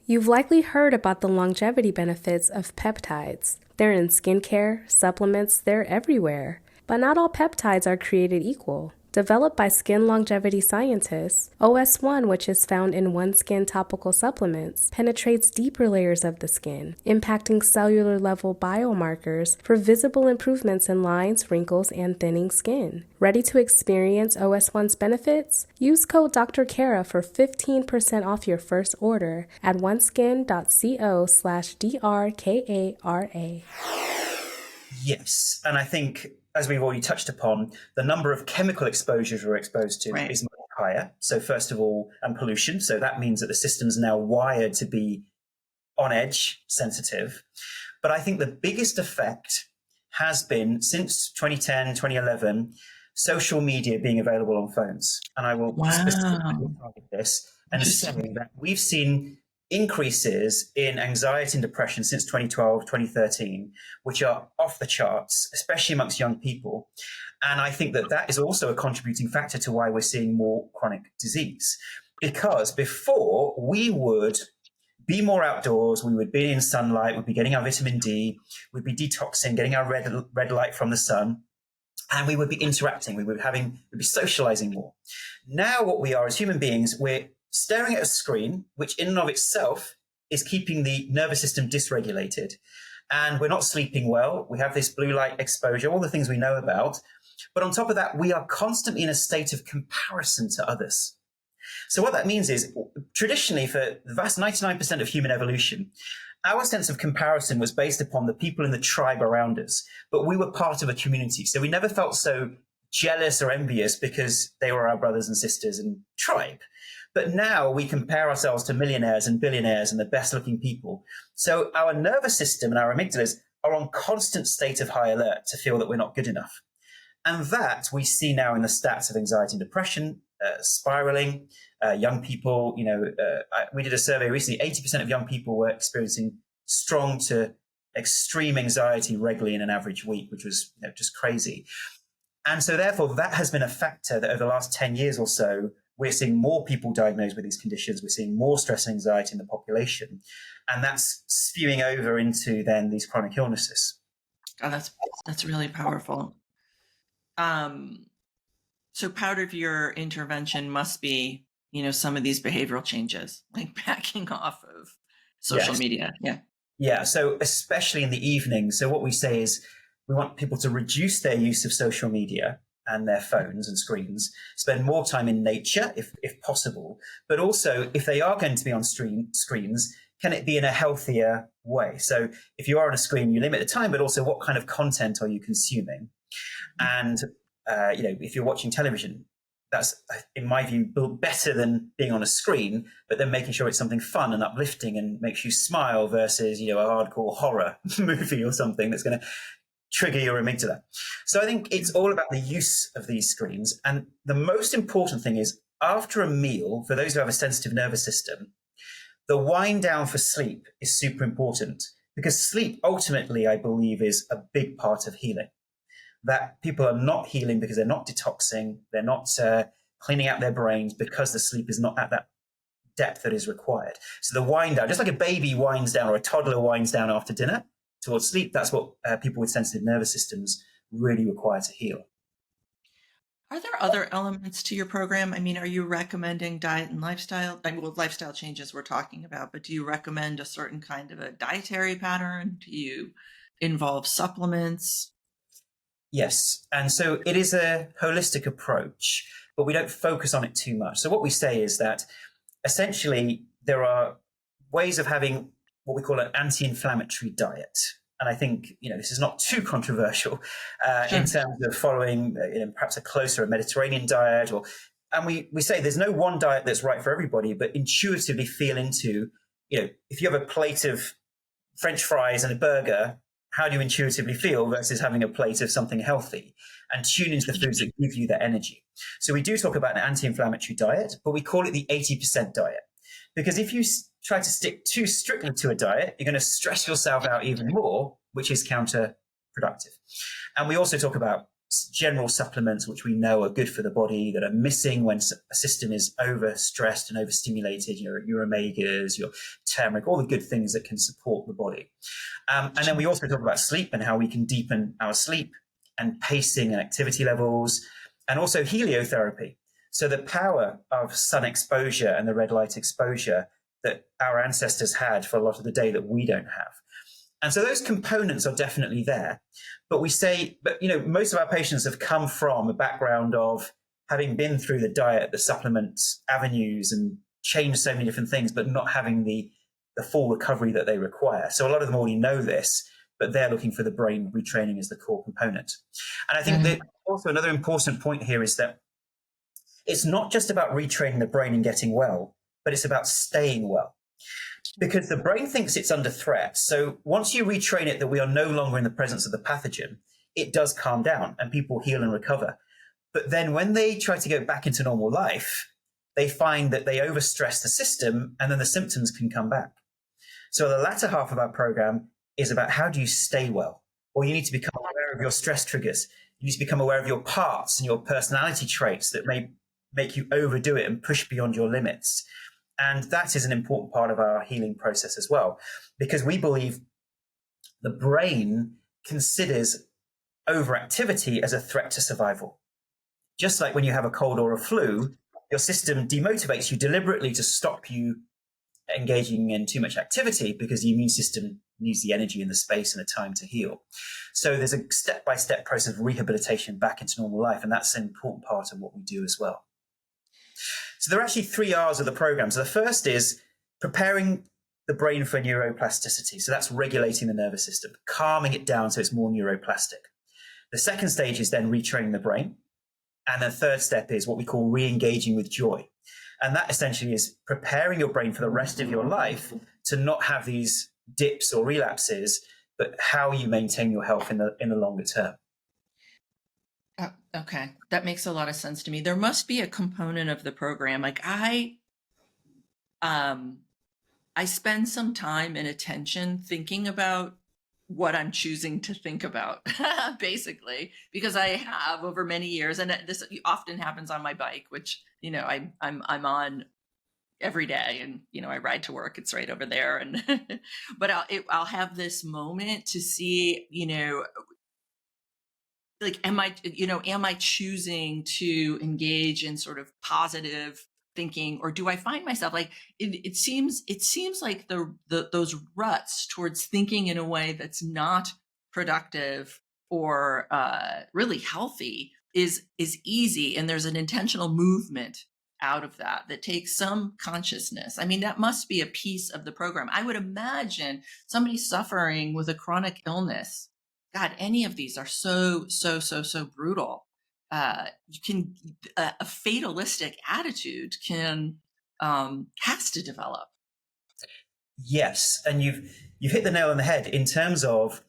You've likely heard about the longevity benefits of peptides. They're in skincare, supplements, they're everywhere. But not all peptides are created equal. Developed by skin longevity scientists, OS1, which is found in OneSkin topical supplements, penetrates deeper layers of the skin, impacting cellular level biomarkers for visible improvements in lines, wrinkles, and thinning skin. Ready to experience OS1's benefits? Use code Dr. Kara for 15% off your first order at oneskin.co/DRKARA. Yes, and I think, as we've already touched upon, the number of chemical exposures we're exposed to is much higher. So first of all, and pollution. So that means that the system's now wired to be on edge, sensitive. But I think the biggest effect has been, since 2010, 2011, social media being available on phones. And I will specifically target this and say that we've seen increases in anxiety and depression since 2012, 2013, which are off the charts, especially amongst young people. And I think that is also a contributing factor to why we're seeing more chronic disease. Because before, we would be more outdoors, we would be in sunlight, we'd be getting our vitamin D, we'd be detoxing, getting our red light from the sun, and we would be interacting, we'd be socializing more. Now what we are as human beings, we're staring at a screen, which in and of itself is keeping the nervous system dysregulated. And we're not sleeping well. We have this blue light exposure, all the things we know about. But on top of that, we are constantly in a state of comparison to others. So what that means is, traditionally, for the vast 99% of human evolution, our sense of comparison was based upon the people in the tribe around us. But we were part of a community. So we never felt so jealous or envious because they were our brothers and sisters and tribe. But now we compare ourselves to millionaires and billionaires and the best looking people. So our nervous system and our amygdalas are on constant state of high alert to feel that we're not good enough. And that we see now in the stats of anxiety and depression, spiraling, young people, we did a survey recently, 80% of young people were experiencing strong to extreme anxiety regularly in an average week, which was just crazy. And so therefore that has been a factor that over the last 10 years or so, we're seeing more people diagnosed with these conditions. We're seeing more stress and anxiety in the population. And that's spewing over into then these chronic illnesses. Oh, that's really powerful. So part of your intervention must be, some of these behavioral changes, like backing off of social media. Yeah. Yeah. So especially in the evening. So what we say is we want people to reduce their use of social media and their phones and screens, spend more time in nature if possible. But also, if they are going to be on screens, can it be in a healthier way? So if you are on a screen, you limit the time, but also what kind of content are you consuming? And, if you're watching television, that's, in my view, better than being on a screen, but then making sure it's something fun and uplifting and makes you smile versus, a hardcore horror movie or something that's going to trigger your amygdala. So I think it's all about the use of these screens. And the most important thing is after a meal, for those who have a sensitive nervous system, the wind down for sleep is super important because sleep ultimately, I believe, is a big part of healing. That people are not healing because they're not detoxing, they're not cleaning out their brains because the sleep is not at that depth that is required. So the wind down, just like a baby winds down or a toddler winds down after dinner towards sleep, that's what people with sensitive nervous systems really require to heal. Are there other elements to your program? I mean, are you recommending diet and lifestyle? Lifestyle changes we're talking about, but do you recommend a certain kind of a dietary pattern? Do you involve supplements? Yes. And so it is a holistic approach, but we don't focus on it too much. So what we say is that essentially there are ways of having what we call an anti-inflammatory diet. And I think, this is not too controversial in terms of following perhaps a closer Mediterranean diet. And we say there's no one diet that's right for everybody, but intuitively feel into, if you have a plate of French fries and a burger, how do you intuitively feel versus having a plate of something healthy, and tune into the foods that give you that energy. So we do talk about an anti-inflammatory diet, but we call it the 80% diet. Because if you try to stick too strictly to a diet, you're going to stress yourself out even more, which is counterproductive. And we also talk about general supplements, which we know are good for the body, that are missing when a system is overstressed and overstimulated, your omegas, your turmeric, all the good things that can support the body. And then we also talk about sleep and how we can deepen our sleep and pacing and activity levels, and also heliotherapy. So the power of sun exposure and the red light exposure that our ancestors had for a lot of the day that we don't have. And so those components are definitely there. But we say, most of our patients have come from a background of having been through the diet, the supplements, avenues, and changed so many different things, but not having the full recovery that they require. So a lot of them already know this, but they're looking for the brain retraining as the core component. And I think that also another important point here is that it's not just about retraining the brain and getting well, but it's about staying well. Because the brain thinks it's under threat. So once you retrain it that we are no longer in the presence of the pathogen, it does calm down and people heal and recover. But then when they try to go back into normal life, they find that they overstress the system and then the symptoms can come back. So the latter half of our program is about how do you stay well? Or you need to become aware of your stress triggers. You need to become aware of your parts and your personality traits that may make you overdo it and push beyond your limits. And that is an important part of our healing process as well, because we believe the brain considers overactivity as a threat to survival. Just like when you have a cold or a flu, your system demotivates you deliberately to stop you engaging in too much activity because the immune system needs the energy and the space and the time to heal. So there's a step-by-step process of rehabilitation back into normal life, and that's an important part of what we do as well. So there are actually 3 R's of the program. So the first is preparing the brain for neuroplasticity. So that's regulating the nervous system, calming it down so it's more neuroplastic. The second stage is then retraining the brain. And the third step is what we call re-engaging with joy. And that essentially is preparing your brain for the rest of your life to not have these dips or relapses, but how you maintain your health in the longer term. Okay. That makes a lot of sense to me. There must be a component of the program. Like I spend some time and attention thinking about what I'm choosing to think about, basically, because I have over many years, and this often happens on my bike, which, I'm on every day, and, I ride to work, it's right over there. And, but I'll have this moment to see, like, am I choosing to engage in sort of positive thinking, or do I find myself like, it seems like those ruts towards thinking in a way that's not productive or really healthy is easy. And there's an intentional movement out of that takes some consciousness. I mean, that must be a piece of the program. I would imagine somebody suffering with a chronic illness, God, any of these are so brutal. You can a fatalistic attitude has to develop. Yes, and you've hit the nail on the head in terms of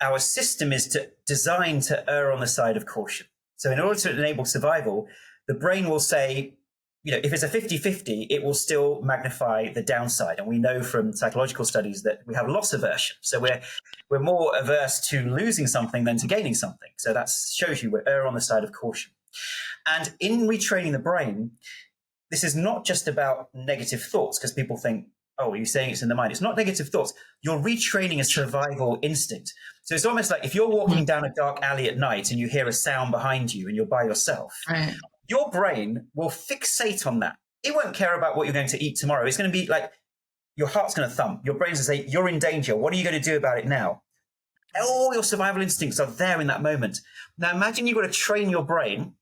our system is designed to err on the side of caution. So in order to enable survival, the brain will say, if it's a 50-50, it will still magnify the downside. And we know from psychological studies that we have loss aversion. So we're more averse to losing something than to gaining something. So that shows you we're err on the side of caution. And in retraining the brain, this is not just about negative thoughts, because people think, oh, you're saying it's in the mind. It's not negative thoughts. You're retraining a survival instinct. So it's almost like if you're walking down a dark alley at night and you hear a sound behind you and you're by yourself, right, your brain will fixate on that. It won't care about what you're going to eat tomorrow. It's going to be like your heart's going to thump. Your brain's going to say, you're in danger. What are you going to do about it now? All your survival instincts are there in that moment. Now imagine you've got to train your brain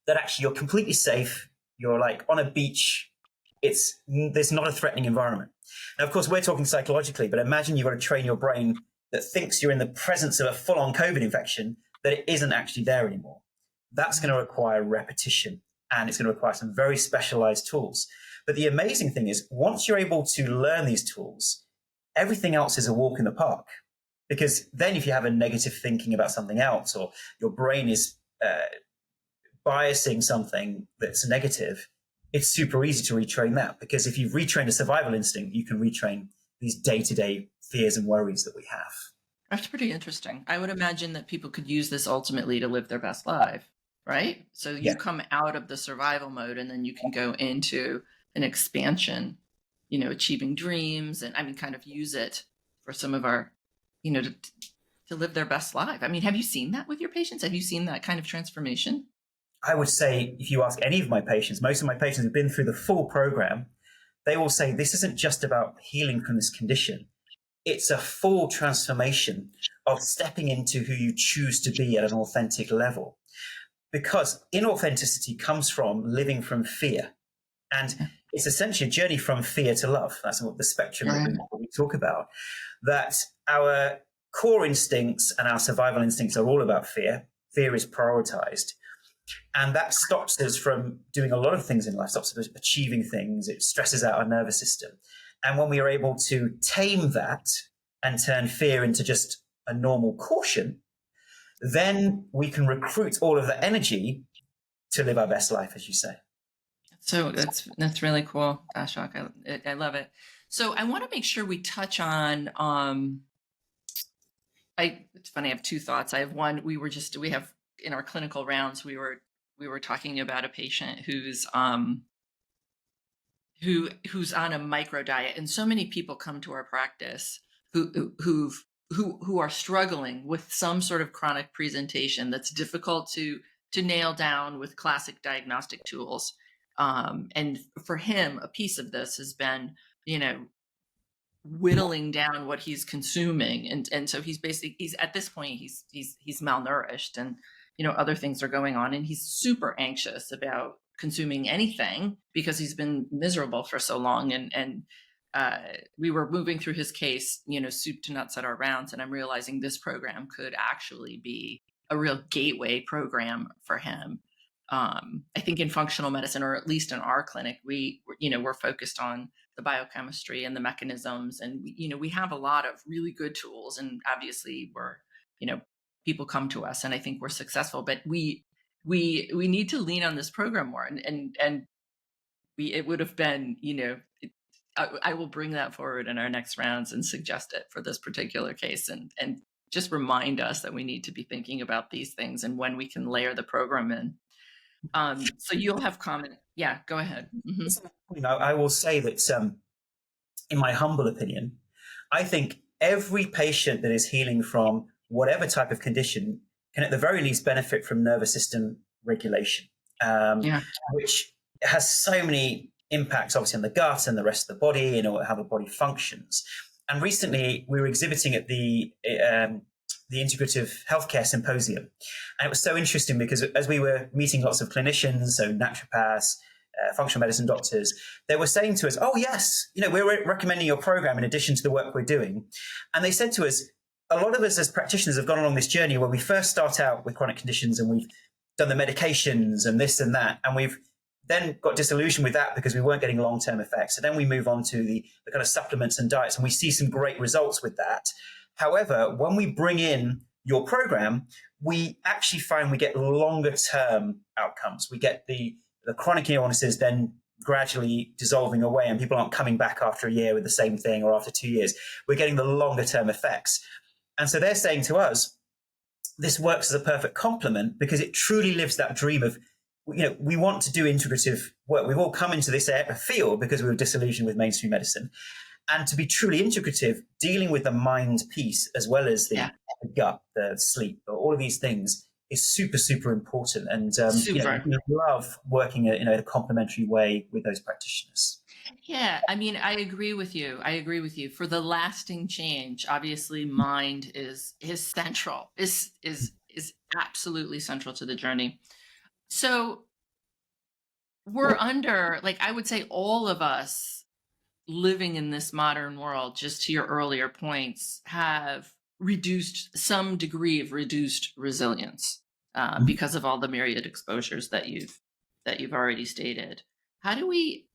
that actually you're completely safe. You're like on a beach. There's not a threatening environment. Now, of course, we're talking psychologically, but imagine you've got to train your brain that thinks you're in the presence of a full-on COVID infection, that it isn't actually there anymore. That's going to require repetition, and it's going to require some very specialized tools. But the amazing thing is, once you're able to learn these tools, everything else is a walk in the park. Because then if you have a negative thinking about something else, or your brain is biasing something that's negative, it's super easy to retrain that. Because if you've retrained a survival instinct, you can retrain these day-to-day fears and worries that we have. That's pretty interesting. I would imagine that people could use this ultimately to live their best life, right? So you come out of the survival mode and then you can go into an expansion, achieving dreams, and kind of use it for some of our, to live their best life. I mean, have you seen that with your patients? Have you seen that kind of transformation? I would say if you ask any of my patients, most of my patients who've been through the full program, they will say this isn't just about healing from this condition. It's a full transformation of stepping into who you choose to be at an authentic level. Because inauthenticity comes from living from fear. And it's essentially a journey from fear to love. That's what the spectrum that we talk about. That our core instincts and our survival instincts are all about fear. Fear is prioritized. And that stops us from doing a lot of things in life, stops us achieving things. It stresses out our nervous system. And when we are able to tame that and turn fear into just a normal caution, then we can recruit all of the energy to live our best life, as you say. So that's really cool, Ashok. I love it. So I want to make sure we touch on, it's funny, I have two thoughts. I have one, we have in our clinical rounds, we were talking about a patient who's on a micro diet, and so many people come to our practice who are struggling with some sort of chronic presentation that's difficult to nail down with classic diagnostic tools. And for him, a piece of this has been, whittling down what he's consuming, and so he's at this point he's malnourished, and other things are going on, and he's super anxious about consuming anything because he's been miserable for so long. And we were moving through his case, soup to nuts at our rounds, and I'm realizing this program could actually be a real gateway program for him. I think in functional medicine, or at least in our clinic, we're focused on the biochemistry and the mechanisms, and we have a lot of really good tools, and obviously people come to us, and I think we're successful, but we need to lean on this program more, and it would have been, I will bring that forward in our next rounds and suggest it for this particular case, and just remind us that we need to be thinking about these things and when we can layer the program in. So you'll have comment. Yeah, go ahead. Mm-hmm. I will say that in my humble opinion, I think every patient that is healing from whatever type of condition can at the very least benefit from nervous system regulation, which has so many impacts, obviously, on the gut and the rest of the body and how the body functions. And recently, we were exhibiting at the Integrative Healthcare Symposium. And it was so interesting because as we were meeting lots of clinicians, so naturopaths, functional medicine doctors, they were saying to us, oh, yes, we're recommending your program in addition to the work we're doing. And they said to us, a lot of us as practitioners have gone along this journey where we first start out with chronic conditions and we've done the medications and this and that, and we've then got disillusioned with that because we weren't getting long-term effects. So then we move on to the kind of supplements and diets, and we see some great results with that. However, when we bring in your program, we actually find we get longer-term outcomes. We get the chronic illnesses then gradually dissolving away, and people aren't coming back after a year with the same thing or after 2 years. We're getting the longer-term effects. And so they're saying to us, this works as a perfect complement because it truly lives that dream of, we want to do integrative work. We've all come into this field because we were disillusioned with mainstream medicine. And to be truly integrative, dealing with the mind piece as well as the gut, the sleep, all of these things is super, super important. And we love working in a complementary way with those practitioners. Yeah, I mean, I agree with you. For the lasting change, obviously, mind is central. Is absolutely central to the journey. So we're under, I would say, all of us living in this modern world, just to your earlier points, have some degree of reduced resilience because of all the myriad exposures that you've already stated. How do we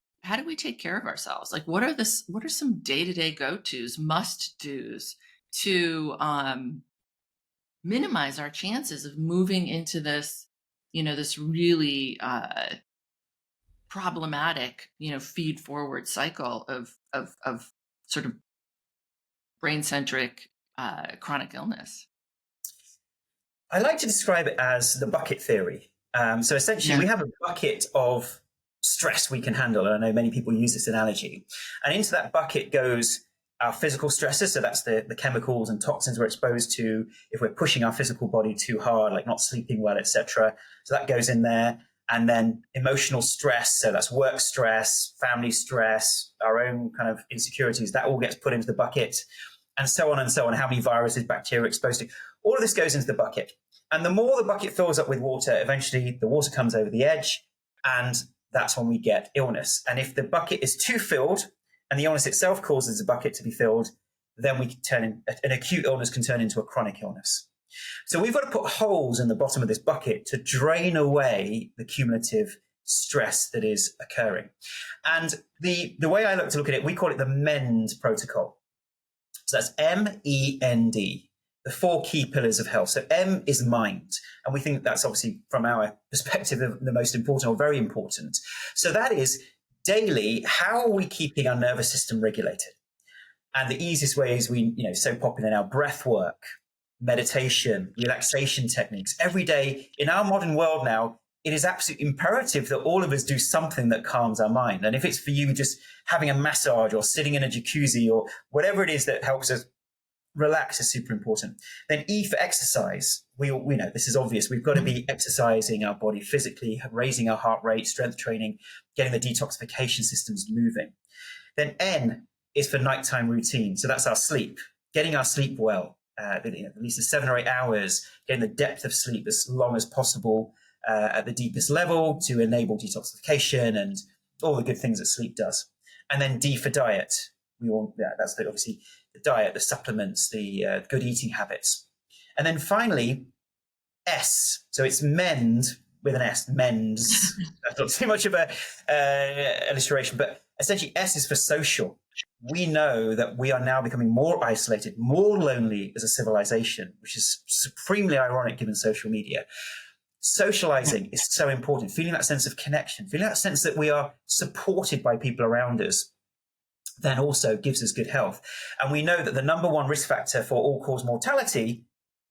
take care of ourselves? What are some day-to-day go-tos, must-dos to minimize our chances of moving into this, this really problematic, feed-forward cycle of sort of brain-centric chronic illness? I like to describe it as the bucket theory. So essentially, we have a bucket of stress we can handle. And I know many people use this analogy. And into that bucket goes our physical stresses. So that's the chemicals and toxins we're exposed to if we're pushing our physical body too hard, like not sleeping well, etc. So that goes in there. And then emotional stress. So that's work stress, family stress, our own kind of insecurities. That all gets put into the bucket, and so on and so on. How many viruses, bacteria exposed to. All of this goes into the bucket. And the more the bucket fills up with water, eventually the water comes over the edge, and that's when we get illness. And if the bucket is too filled and the illness itself causes the bucket to be filled, then we can an acute illness can turn into a chronic illness. So we've got to put holes in the bottom of this bucket to drain away the cumulative stress that is occurring. And the way I like to look at it, we call it the MEND protocol. So that's MEND, the 4 key pillars of health. So M is mind. And we think that's obviously, from our perspective, the most important or very important. So that is daily, how are we keeping our nervous system regulated? And the easiest way is so popular now, breath work, meditation, relaxation techniques. Every day in our modern world now, it is absolutely imperative that all of us do something that calms our mind. And if it's for you just having a massage or sitting in a jacuzzi or whatever it is that helps us relax is super important. Then E for exercise. We know this is obvious. We've got to be exercising our body physically, raising our heart rate, strength training, getting the detoxification systems moving. Then N is for nighttime routine. So that's our sleep, getting our sleep well. At least 7 or 8 hours, getting the depth of sleep as long as possible at the deepest level to enable detoxification and all the good things that sleep does. And then D for diet. That's obviously the diet, the supplements, the good eating habits. And then finally, S. So it's MEND with an S, MENDS. That's not too much of a illustration, but essentially S is for social. We know that we are now becoming more isolated, more lonely as a civilization, which is supremely ironic given social media. Socializing is so important, feeling that sense of connection, feeling that sense that we are supported by people around us, then also gives us good health. And we know that the number one risk factor for all-cause mortality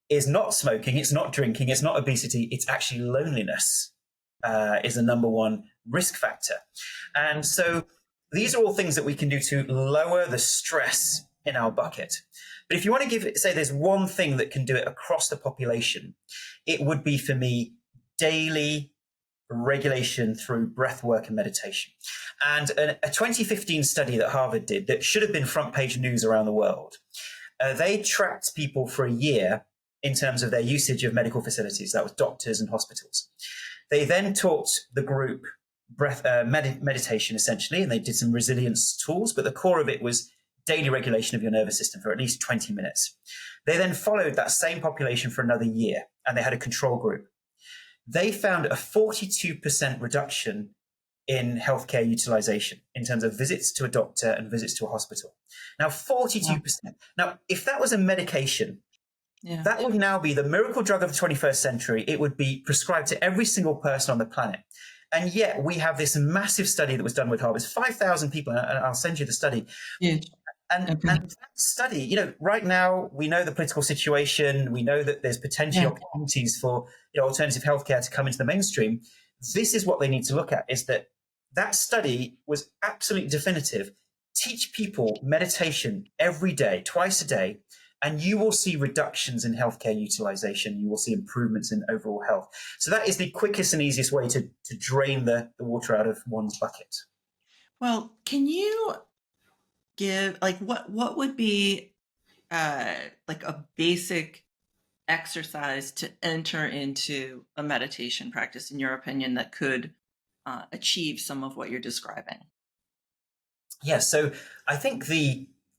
is not smoking, it's not drinking, it's not obesity, it's actually loneliness is the number one risk factor. And so these are all things that we can do to lower the stress in our bucket. But if you want to say there's one thing that can do it across the population, it would be, for me, daily regulation through breath work and meditation. And a 2015 study that Harvard did that should have been front page news around the world, they tracked people for a year in terms of their usage of medical facilities. That was doctors and hospitals. They then taught the group meditation, essentially, and they did some resilience tools, but the core of it was daily regulation of your nervous system for at least 20 minutes. They then followed that same population for another year, and they had a control group. They found a 42% reduction in healthcare utilization in terms of visits to a doctor and visits to a hospital. Now, 42%. Wow. Now, if that was a medication, that would now be the miracle drug of the 21st century. It would be prescribed to every single person on the planet. And yet we have this massive study that was done with Harvard. It's 5,000 people, and I'll send you the study. And that study, right now we know the political situation. We know that there's potentially opportunities for alternative healthcare to come into the mainstream. This is what they need to look at, is that study was absolutely definitive. Teach people meditation every day, twice a day, and you will see reductions in healthcare utilization. You will see improvements in overall health. So that is the quickest and easiest way to drain the water out of one's bucket. Well, can you give, what would be like a basic exercise to enter into a meditation practice, in your opinion, that could achieve some of what you're describing? Yeah, so I think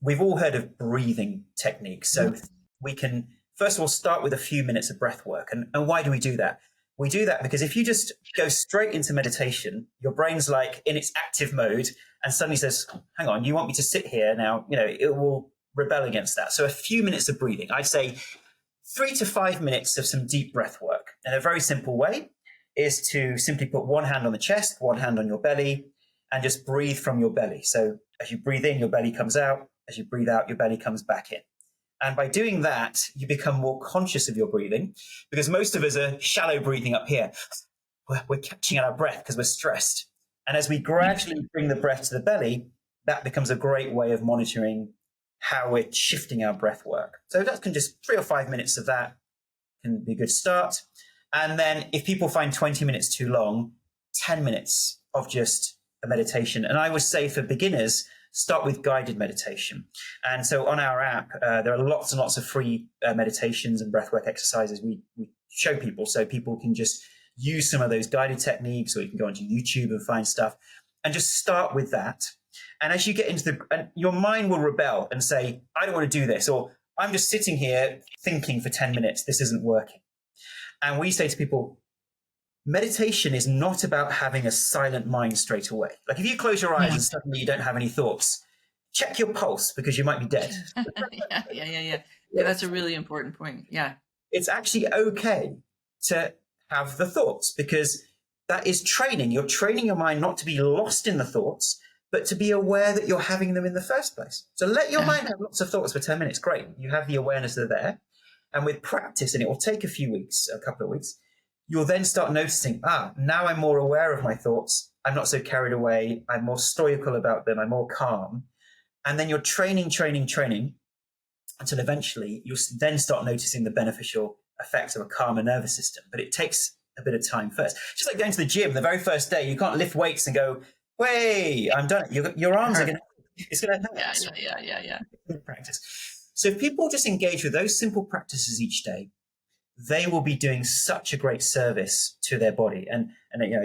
we've all heard of breathing techniques. So we can, first of all, start with a few minutes of breath work. And why do we do that? We do that because if you just go straight into meditation, your brain's like in its active mode and suddenly says, hang on, you want me to sit here now? It will rebel against that. So a few minutes of breathing, I'd say 3 to 5 minutes of some deep breath work. And a very simple way is to simply put one hand on the chest, one hand on your belly, and just breathe from your belly. So as you breathe in, your belly comes out. As you breathe out, your belly comes back in. And by doing that, you become more conscious of your breathing, because most of us are shallow breathing up here. We're catching our breath because we're stressed. And as we gradually bring the breath to the belly, that becomes a great way of monitoring how we're shifting our breath work. So that can just 3 or 5 minutes of that can be a good start. And then if people find 20 minutes too long, 10 minutes of just a meditation. And I would say for beginners, start with guided meditation. And so on our app, there are lots and lots of free meditations and breathwork exercises we show people, so people can just use some of those guided techniques, or you can go onto YouTube and find stuff and just start with that. And as you get into your mind will rebel and say, I don't want to do this, or I'm just sitting here thinking for 10 minutes, this isn't working. And we say to people, meditation is not about having a silent mind straight away. Like if you close your eyes and suddenly you don't have any thoughts, check your pulse, because you might be dead. Yeah, that's a really important point. Yeah. It's actually okay to have the thoughts, because that is training. You're training your mind not to be lost in the thoughts, but to be aware that you're having them in the first place. So let your mind have lots of thoughts for 10 minutes. Great. You have the awareness they're there. And with practice, and it will take a few weeks, a couple of weeks, you'll then start noticing, now I'm more aware of my thoughts. I'm not so carried away. I'm more stoical about them. I'm more calm. And then you're training until eventually you'll then start noticing the beneficial effects of a calmer nervous system. But it takes a bit of time first. Just like going to the gym, the very first day, you can't lift weights and go, "Way, I'm done." Your arms are going to, it's going to hurt. Yeah. Practice. So if people just engage with those simple practices each day, they will be doing such a great service to their body. And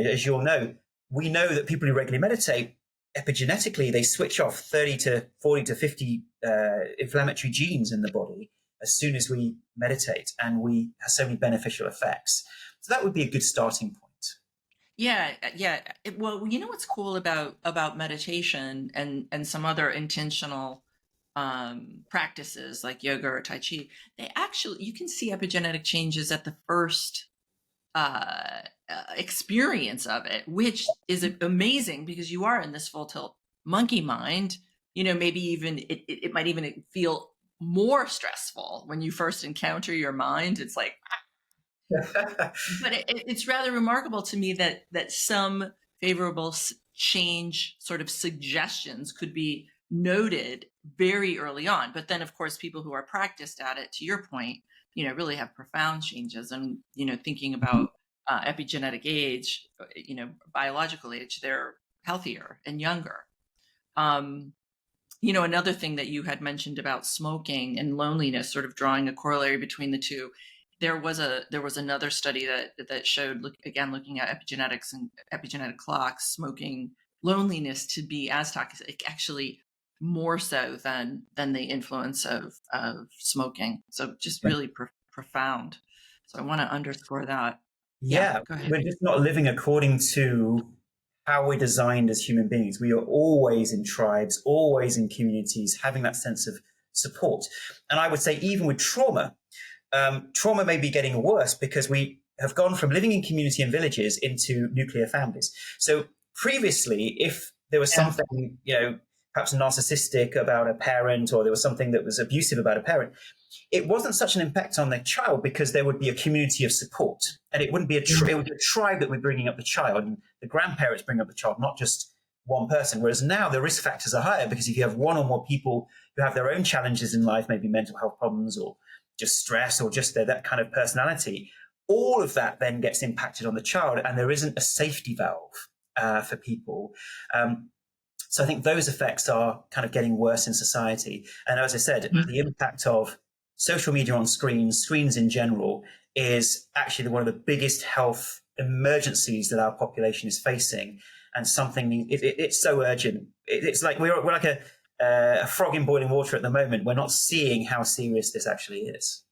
as you all know, we know that people who regularly meditate, epigenetically, they switch off 30 to 40 to 50 inflammatory genes in the body as soon as we meditate, and we have so many beneficial effects. So that would be a good starting point. Yeah. Well, what's cool about meditation and some other intentional practices like yoga or Tai Chi, you can see epigenetic changes at the first experience of it, which is amazing, because you are in this full tilt monkey mind. Maybe even it might even feel more stressful when you first encounter your mind. It's like, but it's rather remarkable to me that some favorable change sort of suggestions could be noted very early on. But then, of course, people who are practiced at it, to your point, really have profound changes. And, thinking about epigenetic age, biological age, they're healthier and younger. Another thing that you had mentioned about smoking and loneliness, sort of drawing a corollary between the two. There was another study that showed, looking at epigenetics and epigenetic clocks, smoking loneliness to be as toxic, actually more so than the influence of smoking. So just really profound. So I want to underscore that. Yeah, go ahead. we're just not living according to how we're designed as human beings. We are always in tribes, always in communities, having that sense of support. And I would say even with trauma, trauma may be getting worse because we have gone from living in community and villages into nuclear families. So previously, if there was something, perhaps narcissistic about a parent, or there was something that was abusive about a parent, it wasn't such an impact on the child because there would be a community of support, and it wouldn't be it would be a tribe that would be bringing up the child, and the grandparents bring up the child, not just one person. Whereas now the risk factors are higher because if you have one or more people who have their own challenges in life, maybe mental health problems or just stress or just that kind of personality, all of that then gets impacted on the child, and there isn't a safety valve for people. So I think those effects are kind of getting worse in society. And as I said, the impact of social media on screens in general, is actually one of the biggest health emergencies that our population is facing, and something it's so urgent. It's like we're like a frog in boiling water at the moment. We're not seeing how serious this actually is.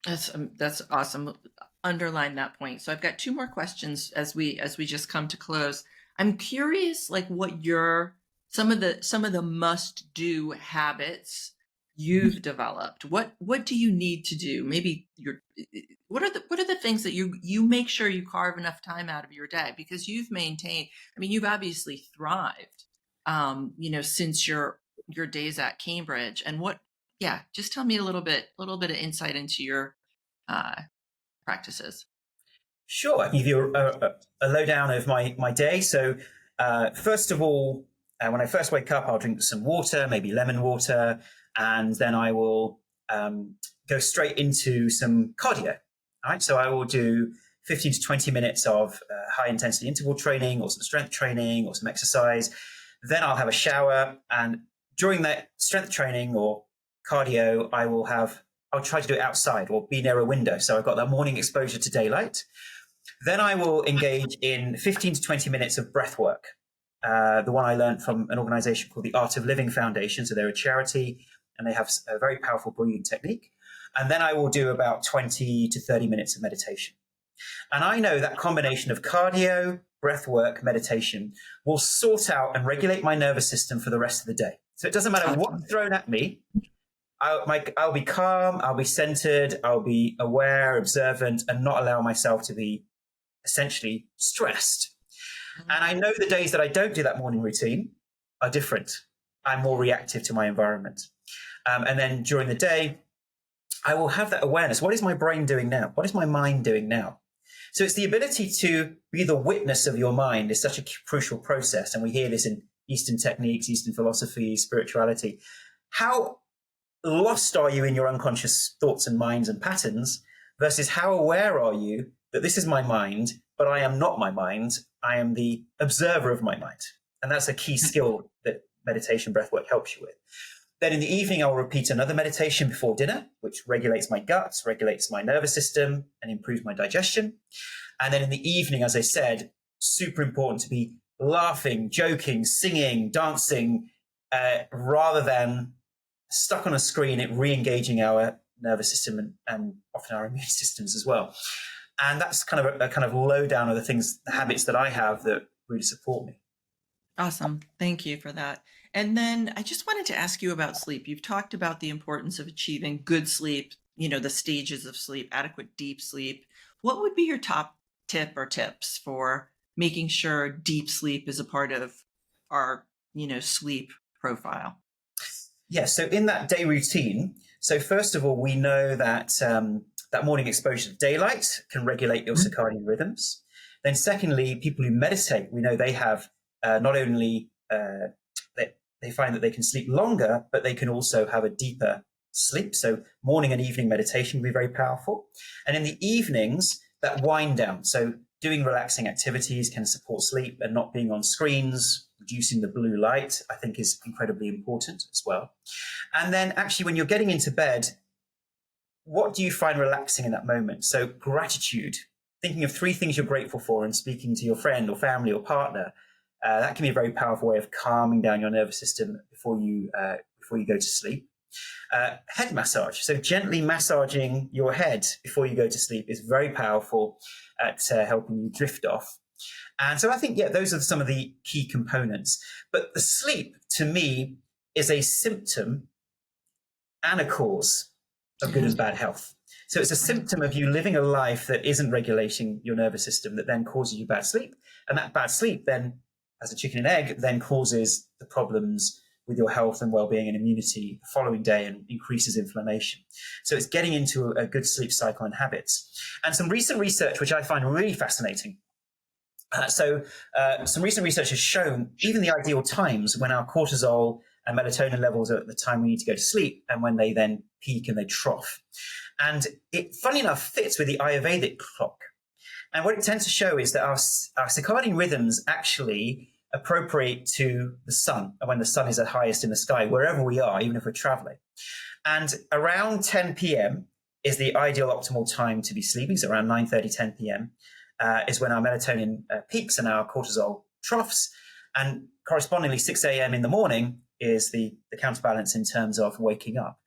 That's awesome. Underline that point. So I've got two more questions as we just come to close. I'm curious, like, what some of the must do habits you've developed. What do you need to do? Maybe what are the things that you make sure you carve enough time out of your day, because you've maintained, you've obviously thrived, since your days at Cambridge. And just tell me a little bit of insight into your practices. Sure, I can give you a lowdown of my day. So first of all, when I first wake up, I'll drink some water, maybe lemon water, and then I will go straight into some cardio. All right, so I will do 15 to 20 minutes of high intensity interval training, or some strength training, or some exercise. Then I'll have a shower, and during that strength training or cardio, I'll try to do it outside or be near a window. So I've got that morning exposure to daylight. Then I will engage in 15 to 20 minutes of breath work. The one I learned from an organization called the Art of Living Foundation. So they're a charity, and they have a very powerful breathing technique. And then I will do about 20 to 30 minutes of meditation. And I know that combination of cardio, breath work, meditation will sort out and regulate my nervous system for the rest of the day. So it doesn't matter what's thrown at me. I'll be calm, I'll be centered, I'll be aware, observant, and not allow myself to be essentially stressed. And I know the days that I don't do that morning routine are different. I'm more reactive to my environment. And then during the day, I will have that awareness. What is my brain doing now? What is my mind doing now? So it's the ability to be the witness of your mind is such a crucial process. And we hear this in Eastern techniques, Eastern philosophy, spirituality. How lost are you in your unconscious thoughts and minds and patterns versus how aware are you that this is my mind, but I am not my mind. I am the observer of my mind. And that's a key skill that meditation breathwork helps you with. Then in the evening, I'll repeat another meditation before dinner, which regulates my guts, regulates my nervous system, and improves my digestion. And then in the evening, as I said, super important to be laughing, joking, singing, dancing, rather than stuck on a screen, re-engaging our nervous system and often our immune systems as well. And that's kind of a kind of lowdown of the habits that I have that really support me. Awesome. Thank you for that. And then I just wanted to ask you about sleep. You've talked about the importance of achieving good sleep, the stages of sleep, adequate deep sleep. What would be your top tip or tips for making sure deep sleep is a part of our, sleep profile? Yes. So in that day routine, so first of all, we know that that morning exposure to daylight can regulate your circadian rhythms. Then secondly, people who meditate, we know they have not only they find that they can sleep longer, but they can also have a deeper sleep. So morning and evening meditation can be very powerful. And in the evenings, that wind down. So doing relaxing activities can support sleep, and not being on screens, reducing the blue light, I think is incredibly important as well. And then actually when you're getting into bed, what do you find relaxing in that moment? So gratitude, thinking of 3 things you're grateful for and speaking to your friend or family or partner, that can be a very powerful way of calming down your nervous system before you go to sleep. Head massage, so gently massaging your head before you go to sleep is very powerful at helping you drift off. And so I think, those are some of the key components. But the sleep, to me, is a symptom and a cause of good and bad health. So it's a symptom of you living a life that isn't regulating your nervous system, that then causes you bad sleep. And that bad sleep then, as a chicken and egg, then causes the problems with your health and well-being and immunity the following day, and increases inflammation. So it's getting into a good sleep cycle and habits. And some recent research, which I find really fascinating. Some recent research has shown even the ideal times when our cortisol and melatonin levels are at the time we need to go to sleep, and when they then peak and they trough. And it, funny enough, fits with the Ayurvedic clock. And what it tends to show is that our circadian rhythms actually appropriate to the sun, and when the sun is at highest in the sky, wherever we are, even if we're traveling. And around 10 p.m. is the ideal optimal time to be sleeping. So around 9:30, 10 p.m. Is when our melatonin peaks and our cortisol troughs. And correspondingly, 6 a.m. in the morning is the counterbalance in terms of waking up.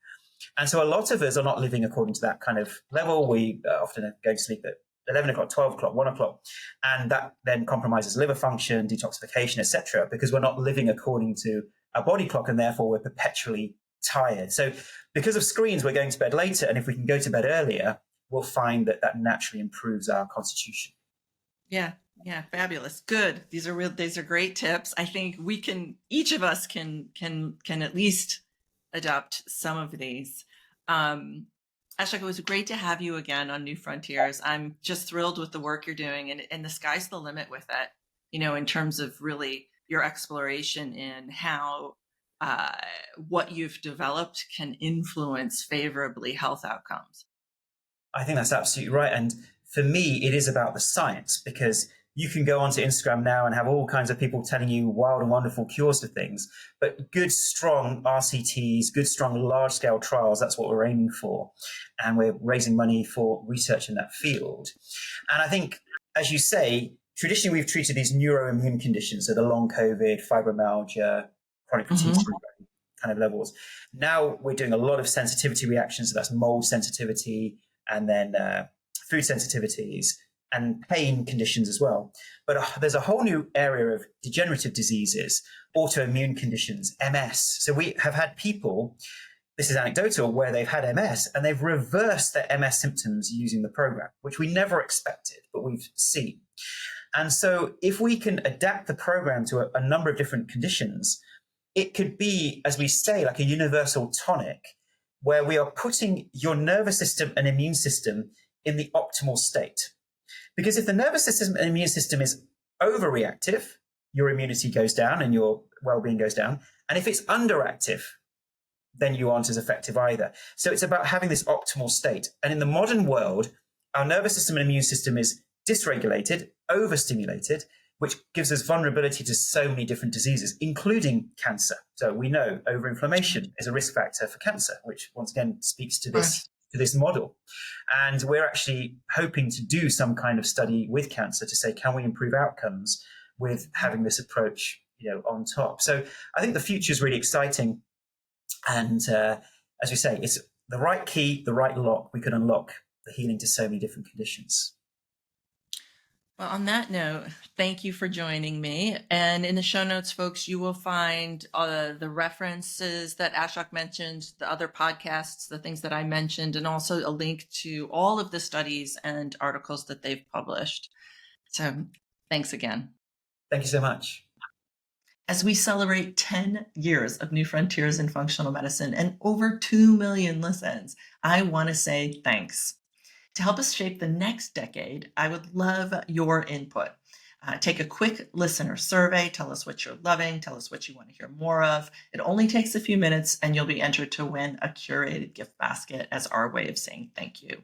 And so a lot of us are not living according to that kind of level. We often go to sleep at 11 o'clock, 12 o'clock, 1 o'clock. And that then compromises liver function, detoxification, etc., because we're not living according to our body clock, and therefore we're perpetually tired. So because of screens, we're going to bed later. And if we can go to bed earlier, we'll find that naturally improves our constitution. Yeah, fabulous. Good. These are great tips. I think each of us can at least adopt some of these. Ashok, it was great to have you again on New Frontiers. I'm just thrilled with the work you're doing, and the sky's the limit with it, in terms of really your exploration in how what you've developed can influence favorably health outcomes. I think that's absolutely right. And for me, it is about the science, because you can go onto Instagram now and have all kinds of people telling you wild and wonderful cures to things, but good, strong RCTs, good, strong, large-scale trials, that's what we're aiming for. And we're raising money for research in that field. And I think, as you say, traditionally we've treated these neuroimmune conditions, so the long COVID, fibromyalgia, chronic fatigue syndrome kind of levels. Now we're doing a lot of sensitivity reactions, so that's mold sensitivity, and then food sensitivities, and pain conditions as well. But there's a whole new area of degenerative diseases, autoimmune conditions, MS. So we have had people, this is anecdotal, where they've had MS and they've reversed their MS symptoms using the program, which we never expected, but we've seen. And so if we can adapt the program to a number of different conditions, it could be, as we say, like a universal tonic, where we are putting your nervous system and immune system in the optimal state. Because if the nervous system and immune system is overreactive, your immunity goes down and your well-being goes down. And if it's underactive, then you aren't as effective either. So it's about having this optimal state. And in the modern world, our nervous system and immune system is dysregulated, overstimulated, which gives us vulnerability to so many different diseases, including cancer. So we know overinflammation is a risk factor for cancer, which once again speaks to this model. And we're actually hoping to do some kind of study with cancer to say, can we improve outcomes with having this approach, on top? So I think the future is really exciting. And as we say, it's the right key, the right lock. We can unlock the healing to so many different conditions. Well, on that note, thank you for joining me. And in the show notes, folks, you will find the references that Ashok mentioned, the other podcasts, the things that I mentioned, and also a link to all of the studies and articles that they've published. So thanks again. Thank you so much. As we celebrate 10 years of New Frontiers in Functional Medicine and over 2 million listens, I want to say thanks. To help us shape the next decade, I would love your input. Take a quick listener survey. Tell us what you're loving. Tell us what you want to hear more of. It only takes a few minutes, and you'll be entered to win a curated gift basket as our way of saying thank you.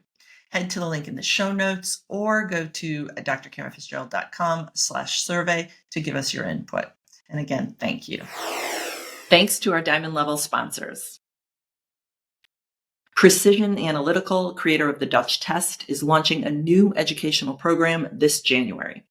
Head to the link in the show notes or go to drkarenfitzgerald.com/survey to give us your input. And again, thank you. Thanks to our Diamond Level sponsors. Precision Analytical, creator of the Dutch test, is launching a new educational program this January.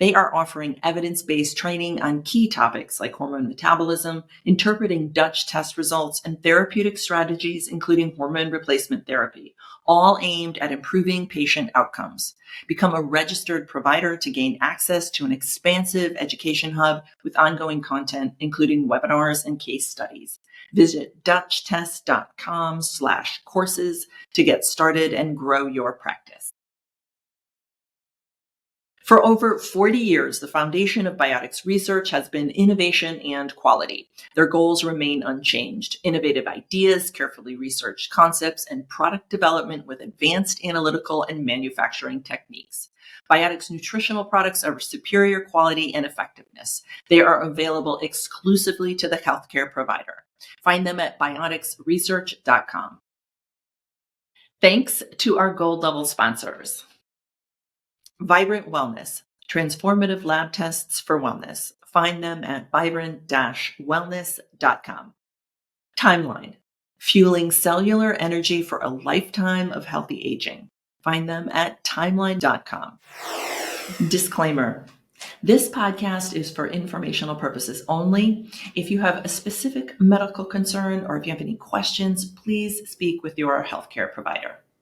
They are offering evidence-based training on key topics like hormone metabolism, interpreting Dutch test results, and therapeutic strategies, including hormone replacement therapy, all aimed at improving patient outcomes. Become a registered provider to gain access to an expansive education hub with ongoing content, including webinars and case studies. Visit dutchtest.com/courses to get started and grow your practice. For over 40 years, the foundation of biotics research has been innovation and quality. Their goals remain unchanged: innovative ideas, carefully researched concepts, and product development with advanced analytical and manufacturing techniques. Biotics nutritional products are of superior quality and effectiveness. They are available exclusively to the healthcare provider. Find them at bioticsresearch.com. Thanks to our gold level sponsors. Vibrant Wellness, transformative lab tests for wellness. Find them at vibrant-wellness.com. Timeline, fueling cellular energy for a lifetime of healthy aging. Find them at timeline.com. Disclaimer. This podcast is for informational purposes only. If you have a specific medical concern or if you have any questions, please speak with your healthcare provider.